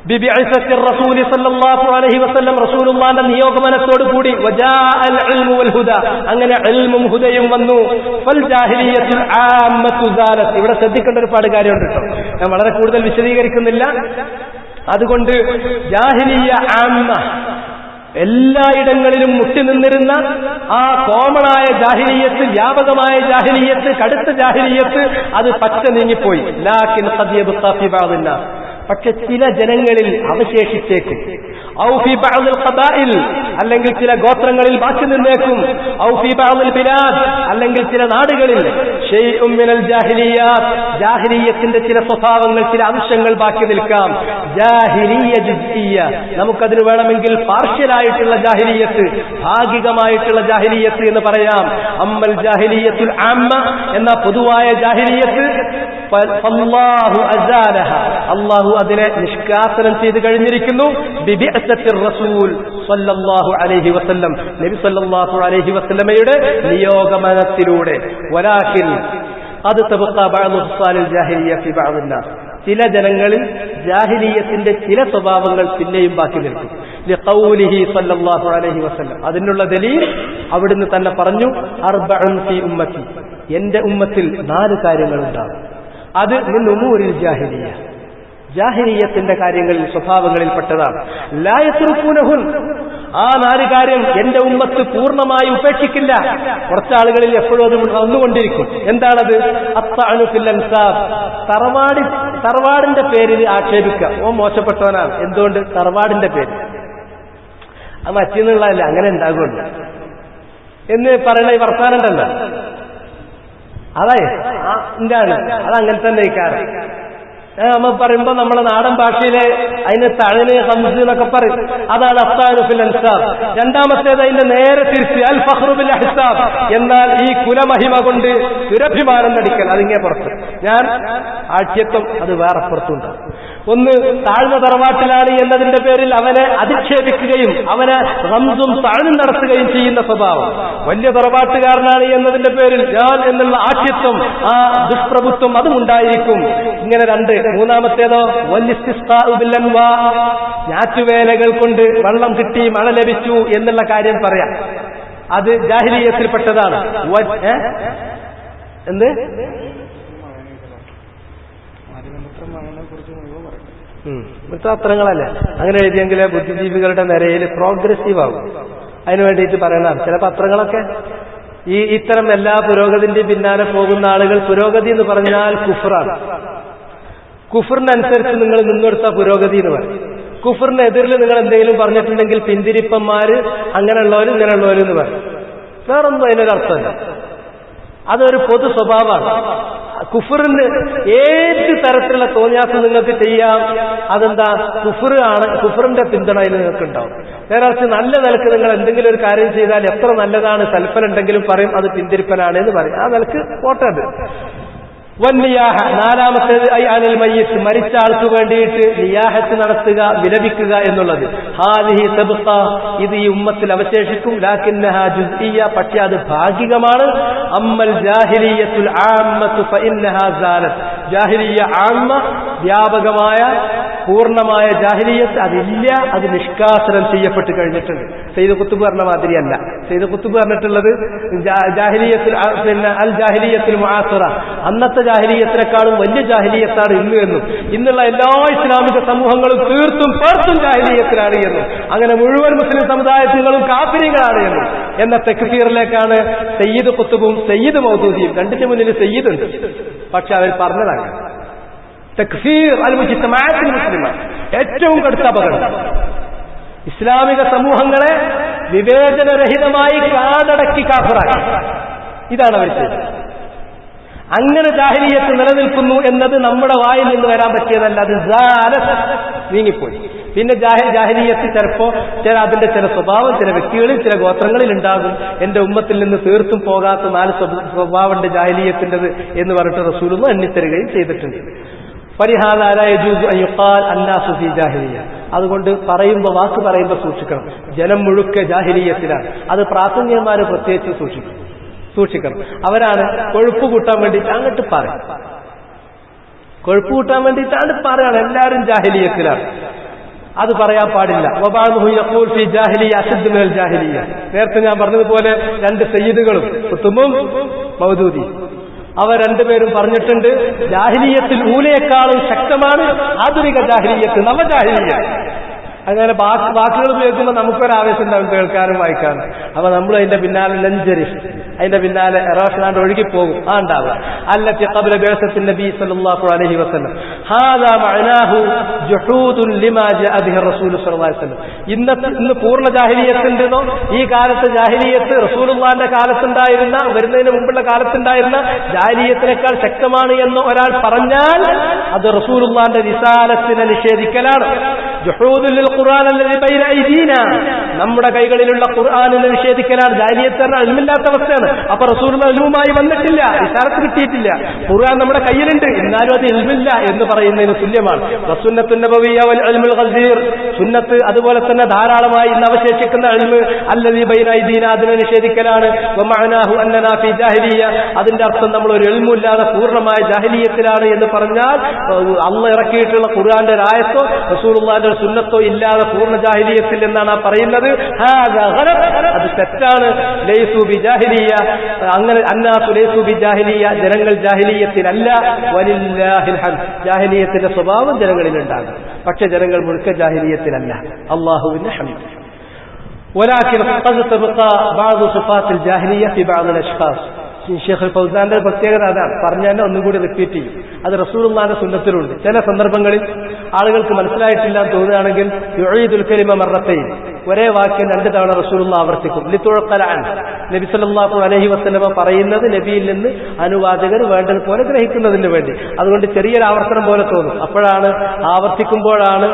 ബിബിഅസത്തി റസൂൽ സല്ലല്ലാഹു അലൈഹി വസല്ലം, റസൂലുള്ളാഹിന്റെ നിയോഗമനത്തോട് കൂടി വജാഅൽ ഇൽമു വൽ ഹുദ, അങ്ങനെ ഇൽമും ഹുദയും വന്നു. ഫൽ ജാഹിലിയ്യത്തുൽ ആമ്മത്തു സാലത്ത്. ഇവിടെ ശ്രദ്ധിക്കേണ്ട ഒരുപാട് കാര്യമുണ്ട് കേട്ടോ, ഞാൻ വളരെ കൂടുതൽ വിശദീകരിക്കുന്നില്ല. അതുകൊണ്ട് ജാഹിലിയ്യ ആമ്മ, എല്ലായിടങ്ങളിലും മുട്ടി നിന്നിരുന്ന ആ കോമണായ ജാഹിലിയ്യത്ത്, വ്യാപകമായ ജാഹിലിയ്യത്ത്, കടുത്ത ജാഹിലിയ്യത്ത്, അത് പച്ച നീങ്ങിപ്പോയി. ലാകിൻ ഖദ് യബ്ഖാ ഫീ ബഅദിൻ നാസ്, പക്ഷെ ചില ജനങ്ങളിൽ അവശേഷിച്ചേക്കും. ഔ ഫീ ബഅദിൽ ഖബാഇൽ, അല്ലെങ്കിൽ ചില ഗോത്രങ്ങളിൽ ബാക്കി നിന്നേക്കും. ഔ ഫീ ബഅദിൽ ബിലാദ്, അല്ലെങ്കിൽ ചില നാടുകളിൽ ശൈഉം മിനൽ ജാഹിലിയ്യാത്ത്, ജാഹിലിയ്യത്തിന്റെ ചില സ്വഭാവങ്ങൾ, ചില അംശങ്ങൾ ബാക്കി നിൽക്കാം. ജാഹിലിയ്യ ജുസ്ഇയ്യ, നമുക്കതിന് വേണമെങ്കിൽ പാർഷ്യലായിട്ടുള്ള ജാഹിലിയ്യത്ത്, ഭാഗികമായിട്ടുള്ള ജാഹിലിയ്യത്ത് എന്ന് പറയാം. അമ്മൽ ജാഹിലിയ്യത്തുൽ ആമ്മ എന്ന പൊതുവായ ജാഹിലിയ്യത്ത് ഫല്ലാഹു അസാലഹ, അല്ലാഹു അതിനെ നിഷ്കാസനം ചെയ്തു കഴിഞ്ഞിരിക്കുന്നു. ബിബിഅസത്തിർ റസൂൽ സല്ലല്ലാഹു അലൈഹി വസല്ലം, നബി സല്ലല്ലാഹു അലൈഹി വസല്ലമയുടെ നിയോഗമനത്തിലൂടെ. വലാകിൻ അത് തബഖാ ബഅദു ഖിസാലിൽ ജാഹിലിയ്യ ഫി ബഅദിൻ നാസ്, ചില ജനങ്ങളിൽ ജാഹിലിയ്യത്തിന്റെ ചില സ്വഭാവങ്ങൾ പിന്നെയും ബാക്കി നിൽക്കും. ലിഖൗലിഹി സല്ലല്ലാഹു അലൈഹി വസല്ലം, അതിനുള്ള ദലീൽ അവിടുന്ന് തന്നെ പറഞ്ഞു. അർബഉൻ ഫീ ഉമ്മത്തി, എന്റെ ഉമ്മത്തിൽ 4 കാര്യങ്ങളുണ്ടാകും. അത് മിൻ ഉമൂരിൽ ജാഹിലിയ്യ, ജാഹിലിയ്യത്തിന്റെ കാര്യങ്ങളിൽ, സ്വഭാവങ്ങളിൽപ്പെട്ടതാണ്. ലാ യത്റുകൂനഹുൻ, ആ 4 കാര്യം എന്റെ ഉമ്മത്ത് പൂർണ്ണമായി ഉപേക്ഷിക്കില്ല. കുറച്ചാളുകളിൽ എപ്പോഴും അത് വന്നുകൊണ്ടിരിക്കും. എന്താണത്? അത്അനു ഫിൽ അൻസാബ്, തറവാടിന്റെ പേരിൽ ആക്ഷേപിക്കുക. ഓ മോശപ്പെട്ടവനാണ്. എന്തുകൊണ്ട്? തറവാടിന്റെ പേര്. അത് മറ്റൊന്നുള്ളതല്ല, അങ്ങനെ ഉണ്ടാകുമല്ലോ എന്ന് പറയുന്ന ഈ വർത്താനം ഉണ്ടല്ലോ, അതെ എന്താണ് അതങ്ങനെ തന്നെ ഇക്കാരം. നമ്മൾ പറയുമ്പോ നമ്മളെ നാടൻ ഭാഷയിലെ അതിന് തഴന് ഹംസ് എന്നൊക്കെ പറയും. അതാണ് അഫ്താനു ഫിൽ അൻസാബ്. രണ്ടാമത്തേത് അതിന്റെ നേരെ തിരിച്ച് അൽ ഫഖ്റു ബിൽ അഹ്സാബ്, എന്നാൽ ഈ കുലമഹിമ കൊണ്ട് ദുരഭിമാനം നടിക്കൽ, അതിങ്ങനെ പുറത്ത്. ഞാൻ ആഠ്യത്വം അത് വേറെ പുറത്തുണ്ട്. ഒന്ന്, താഴ്ന്ന തറവാട്ടിലാണ് എന്നതിന്റെ പേരിൽ അവനെ അധിക്ഷേപിക്കുകയും അവനെ റംസും താഴ്ന്നും നടത്തുകയും ചെയ്യുന്ന സ്വഭാവം. വലിയ തറവാട്ടുകാരനാണ് എന്നതിന്റെ പേരിൽ ഞാൻ എന്നുള്ള ആഠ്യത്വം, ആ ദുഷ്പ്രഭുത്വം അതും ഉണ്ടായിരിക്കും. ഇങ്ങനെ 2. മൂന്നാമത്തേതോ വല്ലിസ്തിസ്ഖാഉ ബിൽ അൻവാ, ഞാറ്റുവേലകൾ കൊണ്ട് വെള്ളം കിട്ടി, മഴ ലഭിച്ചു എന്നുള്ള കാര്യം പറയാം. അത് ജാഹിലിയ്യത്തിൽപ്പെട്ടതാണ്. എന്ത് വൃത്താത്രങ്ങളല്ലേ അങ്ങനെ എഴുതിയെങ്കിലേ ബുദ്ധിജീവികളുടെ നിരയിൽ പ്രോഗ്രസീവ് ആകും. അതിനു വേണ്ടിയിട്ട് പറയണം. ചില പത്രങ്ങളൊക്കെ ഇത്തരം എല്ലാ പുരോഗതിന്റെയും പിന്നാലെ പോകുന്ന ആളുകൾ, പുരോഗതി എന്ന് പറഞ്ഞാൽ കുഫറാണ്, കുഫറിനനുസരിച്ച് നിങ്ങൾ നിന്നെടുത്ത പുരോഗതി എന്ന് പറയും. കുഫറിനെതിരിൽ നിങ്ങൾ എന്തെങ്കിലും പറഞ്ഞിട്ടുണ്ടെങ്കിൽ പിന്തിരിപ്പന്മാര്, അങ്ങനെയുള്ളവരും ഇങ്ങനെയുള്ളവരും എന്ന് പറയും. വേറൊന്നും അതിനൊരർത്ഥമല്ല. അതൊരു പൊതു സ്വഭാവമാണ്. കുഫറിന് ഏത് തരത്തിലുള്ള തോന്നിയാസം നിങ്ങൾക്ക് ചെയ്യാം. അതെന്താ? കുഫർ ആണ്, കുഫറിന്റെ പിന്തുണ അതിൽ നിങ്ങൾക്ക് ഉണ്ടാവും. നേരത്തെ നല്ല നിലക്ക് നിങ്ങൾ എന്തെങ്കിലും ഒരു കാര്യം ചെയ്താൽ എത്ര നല്ലതാണ്, സൽഫലുണ്ടെങ്കിലും പറയും അത് പിന്തിരിപ്പനാണ് എന്ന് പറയും. ആ നിലക്ക് പോട്ടത്. വന്നിയാഹ, 4മത്തേത് ഐ അനിൽ മയ്യിത്ത്, മരിച്ച ആൾക്ക് വേണ്ടിയിട്ട് നിയാഹത്ത് നടത്തുക, വിലപിക്കുക എന്നുള്ളത്. ഹാദിഹി തബ്ഖ, ഇത് ഈ ഉമ്മത്തിൽ അവശേഷിക്കും. ലാകിന്നഹാ ജുസ്ഇയ്യ, പക്ഷേ അത് ഭാഗികമാണ്. അമ്മൽ ജാഹിലിയ്യത്തുൽ ആമ്മത്തു ഫഇന്നഹാ സാലത്ത്, ജാഹിലിയ്യ ആമ്മ, വ്യാപകമായ പൂർണ്ണമായ ജാഹിലിയ്യത്ത് അതില്ല, അത് നിഷ്കാസനം ചെയ്യപ്പെട്ട് കഴിഞ്ഞിട്ടുണ്ട്. സയ്യിദ് ഖുത്ബ് പറഞ്ഞ മാതിരിയല്ല. സയ്യിദ് ഖുത്ബ് പറഞ്ഞിട്ടുള്ളത് ജാഹിലിയ്യത്തുൽ അൽ ജാഹിലിയ്യത്തുൽ മുആസിറ, അന്നത്തെ ജാഹിലിയ്യത്തിനേക്കാളും വലിയ ജാഹിലിയ്യത്താണ് ഇന്ന് എന്നും, ഇന്നുള്ള എല്ലാ ഇസ്ലാമിക സമൂഹങ്ങളും തീർത്തും പേർത്തും ജാഹിലിയ്യത്തിലാണ് എന്നും, അങ്ങനെ മുഴുവൻ മുസ്ലിം സമുദായത്തിലും കാഫിരികളാണ് എന്നും എന്ന തെക്ഫീറിലേക്കാണ് സയ്യിദ് ഖുത്ബും സയ്യിദ് മൗദൂദിയും, രണ്ടിന്റെ മുന്നിൽ സയ്യിദ് ഉണ്ട്. പക്ഷെ അവർ പറഞ്ഞതാണ് തക്ഫീർ അൽ മുജ്തമഅത്തുൽ മുസ്ലിമ, ഏറ്റവും കടുത്ത അപകടം. ഇസ്ലാമിക സമൂഹങ്ങളെ വിവേചനരഹിതമായി കാടടക്കി കാഫിറാക്കി. ഇതാണ് അവർ ചെയ്തത്. അങ്ങനെ ജാഹിലിയത്ത് നിലനിൽക്കുന്നു എന്നത് നമ്മുടെ വായിൽ നിന്ന് വരാൻ പറ്റിയതല്ല, അത് നീങ്ങിപ്പോയി. പിന്നെ ജാഹിലിയത്ത് ചിലപ്പോ അതിന്റെ ചില സ്വഭാവം ചില വ്യക്തികളിൽ ചില ഗോത്രങ്ങളിൽ ഉണ്ടാകും. എന്റെ ഉമ്മത്തിൽ നിന്ന് തീർത്തും പോകാത്ത 4 സ്വഭാവമുണ്ട് ജാഹിലിയത്തിൻ്റെത് എന്ന് പറഞ്ഞിട്ട് റസൂലുള്ളാഹി എണ്ണിത്തരുകയും ചെയ്തിട്ടുണ്ട്. അതുകൊണ്ട് വാക്ക് പറയുമ്പോൾ സൂക്ഷിക്കണം. ജനം മുഴുക്കെ ജാഹിലിയത്തിലാണ്. അത് പ്രാസംഗികന്മാര് പ്രത്യേകിച്ച് സൂക്ഷിക്കണം. അവരാണ് കൊഴുപ്പ് കൂട്ടാൻ വേണ്ടിയിട്ട് അങ്ങോട്ട് പറയും. കൊഴുപ്പ് കൂട്ടാൻ വേണ്ടിയിട്ടാണ് പറയാണ് എല്ലാവരും ജാഹിലിയത്തിലാണ്. അത് പറയാൻ പാടില്ല. നേരത്തെ ഞാൻ പറഞ്ഞതുപോലെ 2 സയ്യിദുകളും കുത്തുബും മൗദൂദി അവർ രണ്ടുപേരും പറഞ്ഞിട്ടുണ്ട്, ജാഹിലിയത്തിൽ ഊലയെക്കാളും ശക്തമാണ് ആധുനിക ജാഹിലിയത്ത്, നവജാഹിലിയത്ത്. അങ്ങനെ വാക്കുകൾ ഉപയോഗിക്കുമ്പോൾ നമുക്കൊരാവേശം ഉണ്ടാവും കേൾക്കാനും വായിക്കാനും. അപ്പൊ നമ്മൾ അതിന്റെ പിന്നാലെ ലഞ്ചരിഫ്, അതിന്റെ പിന്നാലെ റോഷനാണ്ട് ഒഴുകിപ്പോകും. ആ ഉണ്ടാവുക അല്ലത്തി ഖബ്ല ബിഅസത്തിൻ നബി സല്ലല്ലാഹു അലൈഹി വസല്ലം ഹാദാ മഅനാഹു ജുഹൂദുൻ ലിമാ ജാഅ ബിഹി റസൂൽ സല്ലല്ലാഹു അലൈഹി വസല്ലം. ഇന്ന് പൂർണ്ണ ജാഹിലിയത്തുണ്ടെന്നോ ഈ കാലത്ത് ജാഹിലിയത്ത് റസൂലുള്ളാഹിന്റെ കാലത്തുണ്ടായിരുന്ന വരുന്നതിന് മുമ്പുള്ള കാലത്തുണ്ടായിരുന്ന ജാഹിലിയത്തിനേക്കാൾ ശക്തമാണ് എന്ന് ഒരാൾ പറഞ്ഞാൽ അത് റസൂലുള്ളാഹിന്റെ റിസാലത്തിനെ നിഷേധിക്കലാണ്. ജുഹൂദുൽ ഖുർആൻ അല്ലദീ ബൈന ഐദീനാ, നമ്മുടെ കൈകളിലുള്ള ഖുർആനിനെ നിഷേധിക്കലാണ്. ജാഹിലിയത്ത് പറഞ്ഞാൽ ഇൽമില്ലാത്ത അവസ്ഥയാണ്. അപ്പൊ റസൂലുള്ളാഹി ഇൽമുമായി വന്നിട്ടില്ല, റിസാലത്ത് കിട്ടിയിട്ടില്ല, ഖുർആൻ നമ്മുടെ കയ്യിലുണ്ട്, എന്നാലും അത് ഇൽമില്ല എന്ന് പറയുന്നതിന് തുല്യമാണ്. വസുന്നത്തുൻ നബവിയ്യ വൽ ഇൽമുൽ ഗസീർ, സുന്നത്ത് അതുപോലെ തന്നെ ധാരാളമായി ഇന്ന് അവശേഷിക്കുന്ന ഇൽമ് അല്ലദീ ബൈന ഐദീനാ അതിനെ നിഷേധിക്കലാണ്. വമഅനാഹു അന്നനാ ഫീ ജാഹിലിയ്യ, അതിന്റെ അർത്ഥം നമ്മൾ ഒരു ഇൽമുല്ലാതെ പൂർണ്ണമായ ജാഹിലിയത്തിലാണ് എന്ന് പറഞ്ഞാൽ അല്ലാഹ് ഇറക്കിയിട്ടുള്ള ഖുർആന്റെ ആയത്തോ റസൂലുള്ളാഹിന്റെ സുന്നത്തോ ഇല്ലാതെ പൂർണ്ണ ജാഹിലിയത്തിൽ എന്നാണ് പറയുന്നത്. അത് തെറ്റാണ്. ലൈസു ബി ജാഹിലിയ്യ, അങ്ങനെ അന്നാസു ലൈസു ബി ജാഹിലിയ്യ, ജനങ്ങൾ ജാഹിലിയത്തിലല്ല. വലില്ലാഹിൽ ഹംദ്, ജാഹിലിയത്തിന്റെ സ്വഭാവം ജനങ്ങളിലുണ്ടാകും, പക്ഷെ ജനങ്ങൾ മുഴുക്ക ജാഹിലിയത്തിലല്ല. അല്ലാഹുവിന്റെ ഹംദ്. ولكن قد تبقى بعض صفات الجاهلية في بعض الأشخاص. ഷെയ്ഖ് ഫൗസാന്റെ പ്രത്യേകത അതാണ്. പറഞ്ഞാൽ ഒന്നുകൂടി റിപ്പീറ്റ് ചെയ്യും. അത് റസൂലുള്ളാഹിന്റെ സുന്നത്തിലുണ്ട്. ചില സന്ദർഭങ്ങളിൽ ആളുകൾക്ക് മനസ്സിലായിട്ടില്ല എന്ന് തോന്നുകയാണെങ്കിൽ യുഈദുൽ കലിമ മർറത്തൈൻ, ഒരേ വാക്യം 2 തവണ റസൂലുള്ളാഹി ആവർത്തിക്കും. ലിതുഅഖല അൻ, നബി സല്ലല്ലാഹു അലൈഹി വസല്ലമ പറയുന്നത് നബിയിൽ നിന്ന് അനുവാചകർ വേണ്ടതുപോലെ ഗ്രഹിക്കുന്നതിന് വേണ്ടി. അതുകൊണ്ട് ചെറിയൊരു ആവർത്തനം പോലെ തോന്നും. അപ്പോഴാണ് ആവർത്തിക്കുമ്പോഴാണ്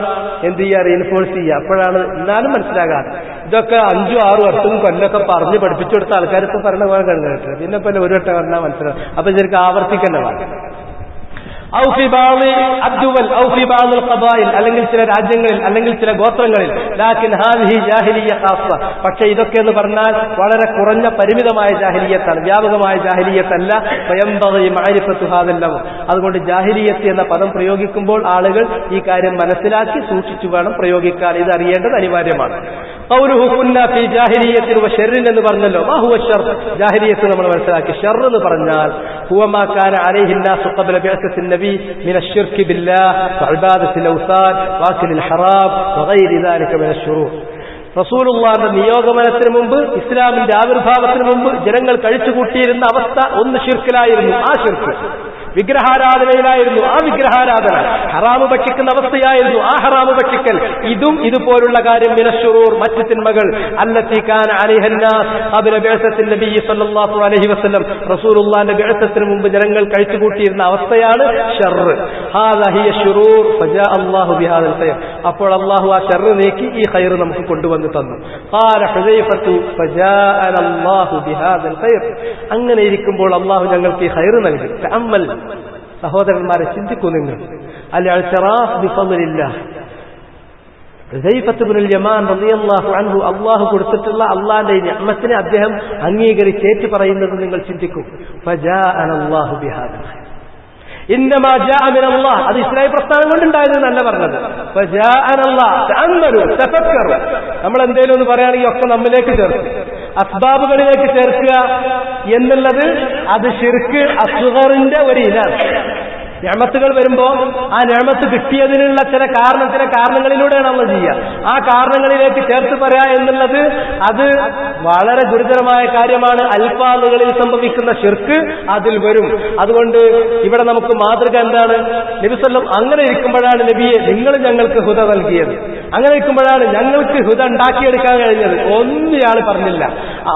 എന്ത് ചെയ്യുക, റീൻഫോഴ്സ് ചെയ്യുക. അപ്പോഴാണ് എന്നാലും മനസ്സിലാകാതെ. ഇതൊക്കെ 5, 6 വർഷവും കൊല്ലൊക്കെ പറഞ്ഞ് പഠിപ്പിച്ചു കൊടുത്ത ആൾക്കാർക്ക് പറഞ്ഞ പോലെ കണ്ടിട്ട് പിന്നെ പോലെ ഒരു വട്ടം പറഞ്ഞാൽ മനസ്സിലാവും. അപ്പൊ ശരിക്കും ആവർത്തിക്കേണ്ടതാണ്. അല്ലെങ്കിൽ ചില രാജ്യങ്ങളിൽ അല്ലെങ്കിൽ ചില ഗോത്രങ്ങളിൽ. ലാകിൻ ഹാദിഹി ജാഹിലിയ്യ ഖാസ്സ, പക്ഷേ ഇതൊക്കെ എന്ന് പറഞ്ഞാൽ വളരെ കുറഞ്ഞ പരിമിതമായ ജാഹിലിയത്താണ്, വ്യാപകമായ ജാഹിലിയത്തല്ല. ഫയംബഗി മഅരിഫത്തു ഹാദൽ ലഫ്സ്, അതുകൊണ്ട് ജാഹിലിയത്ത് എന്ന പദം പ്രയോഗിക്കുമ്പോൾ ആളുകൾ ഈ കാര്യം മനസ്സിലാക്കി സൂക്ഷിച്ചു വേണം പ്രയോഗിക്കാൻ. ഇത് അറിയേണ്ടത് അനിവാര്യമാണ്. ഖൗലുഹു കുന്ന ഫീ ജാഹിലിയത്തിൻ വശർറിൻ എന്ന് പറഞ്ഞല്ലോ. മാ ഹുവ ശർ, ജാഹിലിയത്ത് നമ്മൾ മനസ്സിലാക്കി. ശർ എന്ന് പറഞ്ഞാൽ ഹുവ മാ കാന അലൈഹി الناس قبل بعثة النبي من الشرك بالله وعبادة الأوثان وأكل الحرام وغير ذلك من الشرور. റസൂലുള്ളാഹിന്റെ നിയോഗമനത്തിന് മുമ്പ്, ഇസ്ലാമിന്റെ ആവിർഭാവത്തിന് മുമ്പ് ജനങ്ങൾ കഴിച്ചുകൂട്ടിയിരുന്ന അവസ്ഥ ഒന്ന് ശിർക്കിലായിരുന്നു. ആ ശിർക്ക് വിഗ്രഹാരാധനയിലായിരുന്നു. ആ വിഗ്രഹാരാധന ഹറാമ് ഭക്ഷിക്കുന്ന അവസ്ഥയായിരുന്നു. ആ ഹറാമ് ഭക്ഷിക്കൽ. ഇതും ഇതുപോലുള്ള കാര്യം മിനശ്ശുറൂർ, മറ്റ് തിന്മകൾ. അല്ലത്തി കാന അലൈഹൻ നാസ് ഖബ്ല ബിഅസത്തിൻ നബി സല്ലല്ലാഹു അലൈഹി വസല്ലം, റസൂലുള്ളാഹിന്റെ ബിഅസത്തിന് മുമ്പ് ജനങ്ങൾ കഴിച്ചുകൂട്ടിയിരുന്ന അവസ്ഥയാണ് ശർറ്. ഹാദാ ഹിയ ശുറൂർ ഫജാ അല്ലാഹു ബിഹാദൽ ഖൈർ, അപ്പോൾ അല്ലാഹു ആ ശർറ് നീക്കി ഈ ഖൈർ നമുക്ക് കൊണ്ടുവന്നു തന്നു. ഖാല ഹുദൈഫത്തു ഫജാഅന അല്ലാഹു ബിഹാദൽ ഖൈർ, അങ്ങനെ ഇരിക്കുമ്പോൾ അല്ലാഹു ഞങ്ങൾക്ക് ഈ ഖൈർ നൽകി. തഅമ്മൽ, സഹോദരന്മാരെ ചിന്തിക്കൂ നിങ്ങൾ. അൽ-ഇഅ്തിറാഫ് ബിഫദ്ലില്ലാഹ്, ഹുദൈഫത്ത് ഇബ്നുൽ യമാൻ റളിയല്ലാഹു അൻഹു അല്ലാഹു കൊടുത്തിട്ടുള്ള അല്ലാഹുവിന്റെ ഈ നിഅമത്തിനെ അദ്ദേഹം അംഗീകരിച്ചേറ്റ് പറയുന്നത് നിങ്ങൾ ചിന്തിക്കൂ. ഫജാഅന അല്ലാഹു ബിഹാദൽ ഖൈർ, ഇന്നമാ ജാഅ മിനല്ലാഹ്, അത് ഇസ്ലാം പ്രസ്ഥാനം കൊണ്ടുണ്ടായതെന്നല്ല പറഞ്ഞത്. ഫജാഅന അല്ലാഹ്, തഅമ്മലു തഫക്കറു, നമ്മൾ എന്തെങ്കിലും ഒന്ന് പറയുകയാണെങ്കിൽ ഒക്കെ നമ്മിലേക്ക് ചേർക്കും, അസ്ബാബുകളിലേക്ക് ചേർക്കുക എന്നുള്ളത് അത് ശിർക്ക് അസ്ഗറിന്റെ ഒരു ഇനാണ്. നിഅമത്തുകൾ വരുമ്പോൾ ആ നിഅമത്ത് കിട്ടിയതിനുള്ള ചില കാരണങ്ങളിലൂടെയാണ് നമ്മൾ ചെയ്യുക. ആ കാരണങ്ങളിലേക്ക് ചേർത്ത് പറയാ എന്നുള്ളത് അത് വളരെ ഗുരുതരമായ കാര്യമാണ്. അൽഫാളുകളിൽ സംഭവിക്കുന്ന ശിർക്ക് അതിൽ വരും. അതുകൊണ്ട് ഇവിടെ നമുക്ക് മാതൃക എന്താണ്? നബി സല്ലല്ലാഹു അങ്ങനെ ഇരിക്കുമ്പോഴാണ് നബിയെ നിങ്ങൾ ഞങ്ങൾക്ക് ഹുദ നൽകിയത്, അങ്ങനെ ഇരിക്കുമ്പോഴാണ് ഞങ്ങൾക്ക് ഹുദ ഉണ്ടാക്കിയെടുക്കാൻ കഴിഞ്ഞത്. ഒന്നും ഇയാൾ പറഞ്ഞില്ല.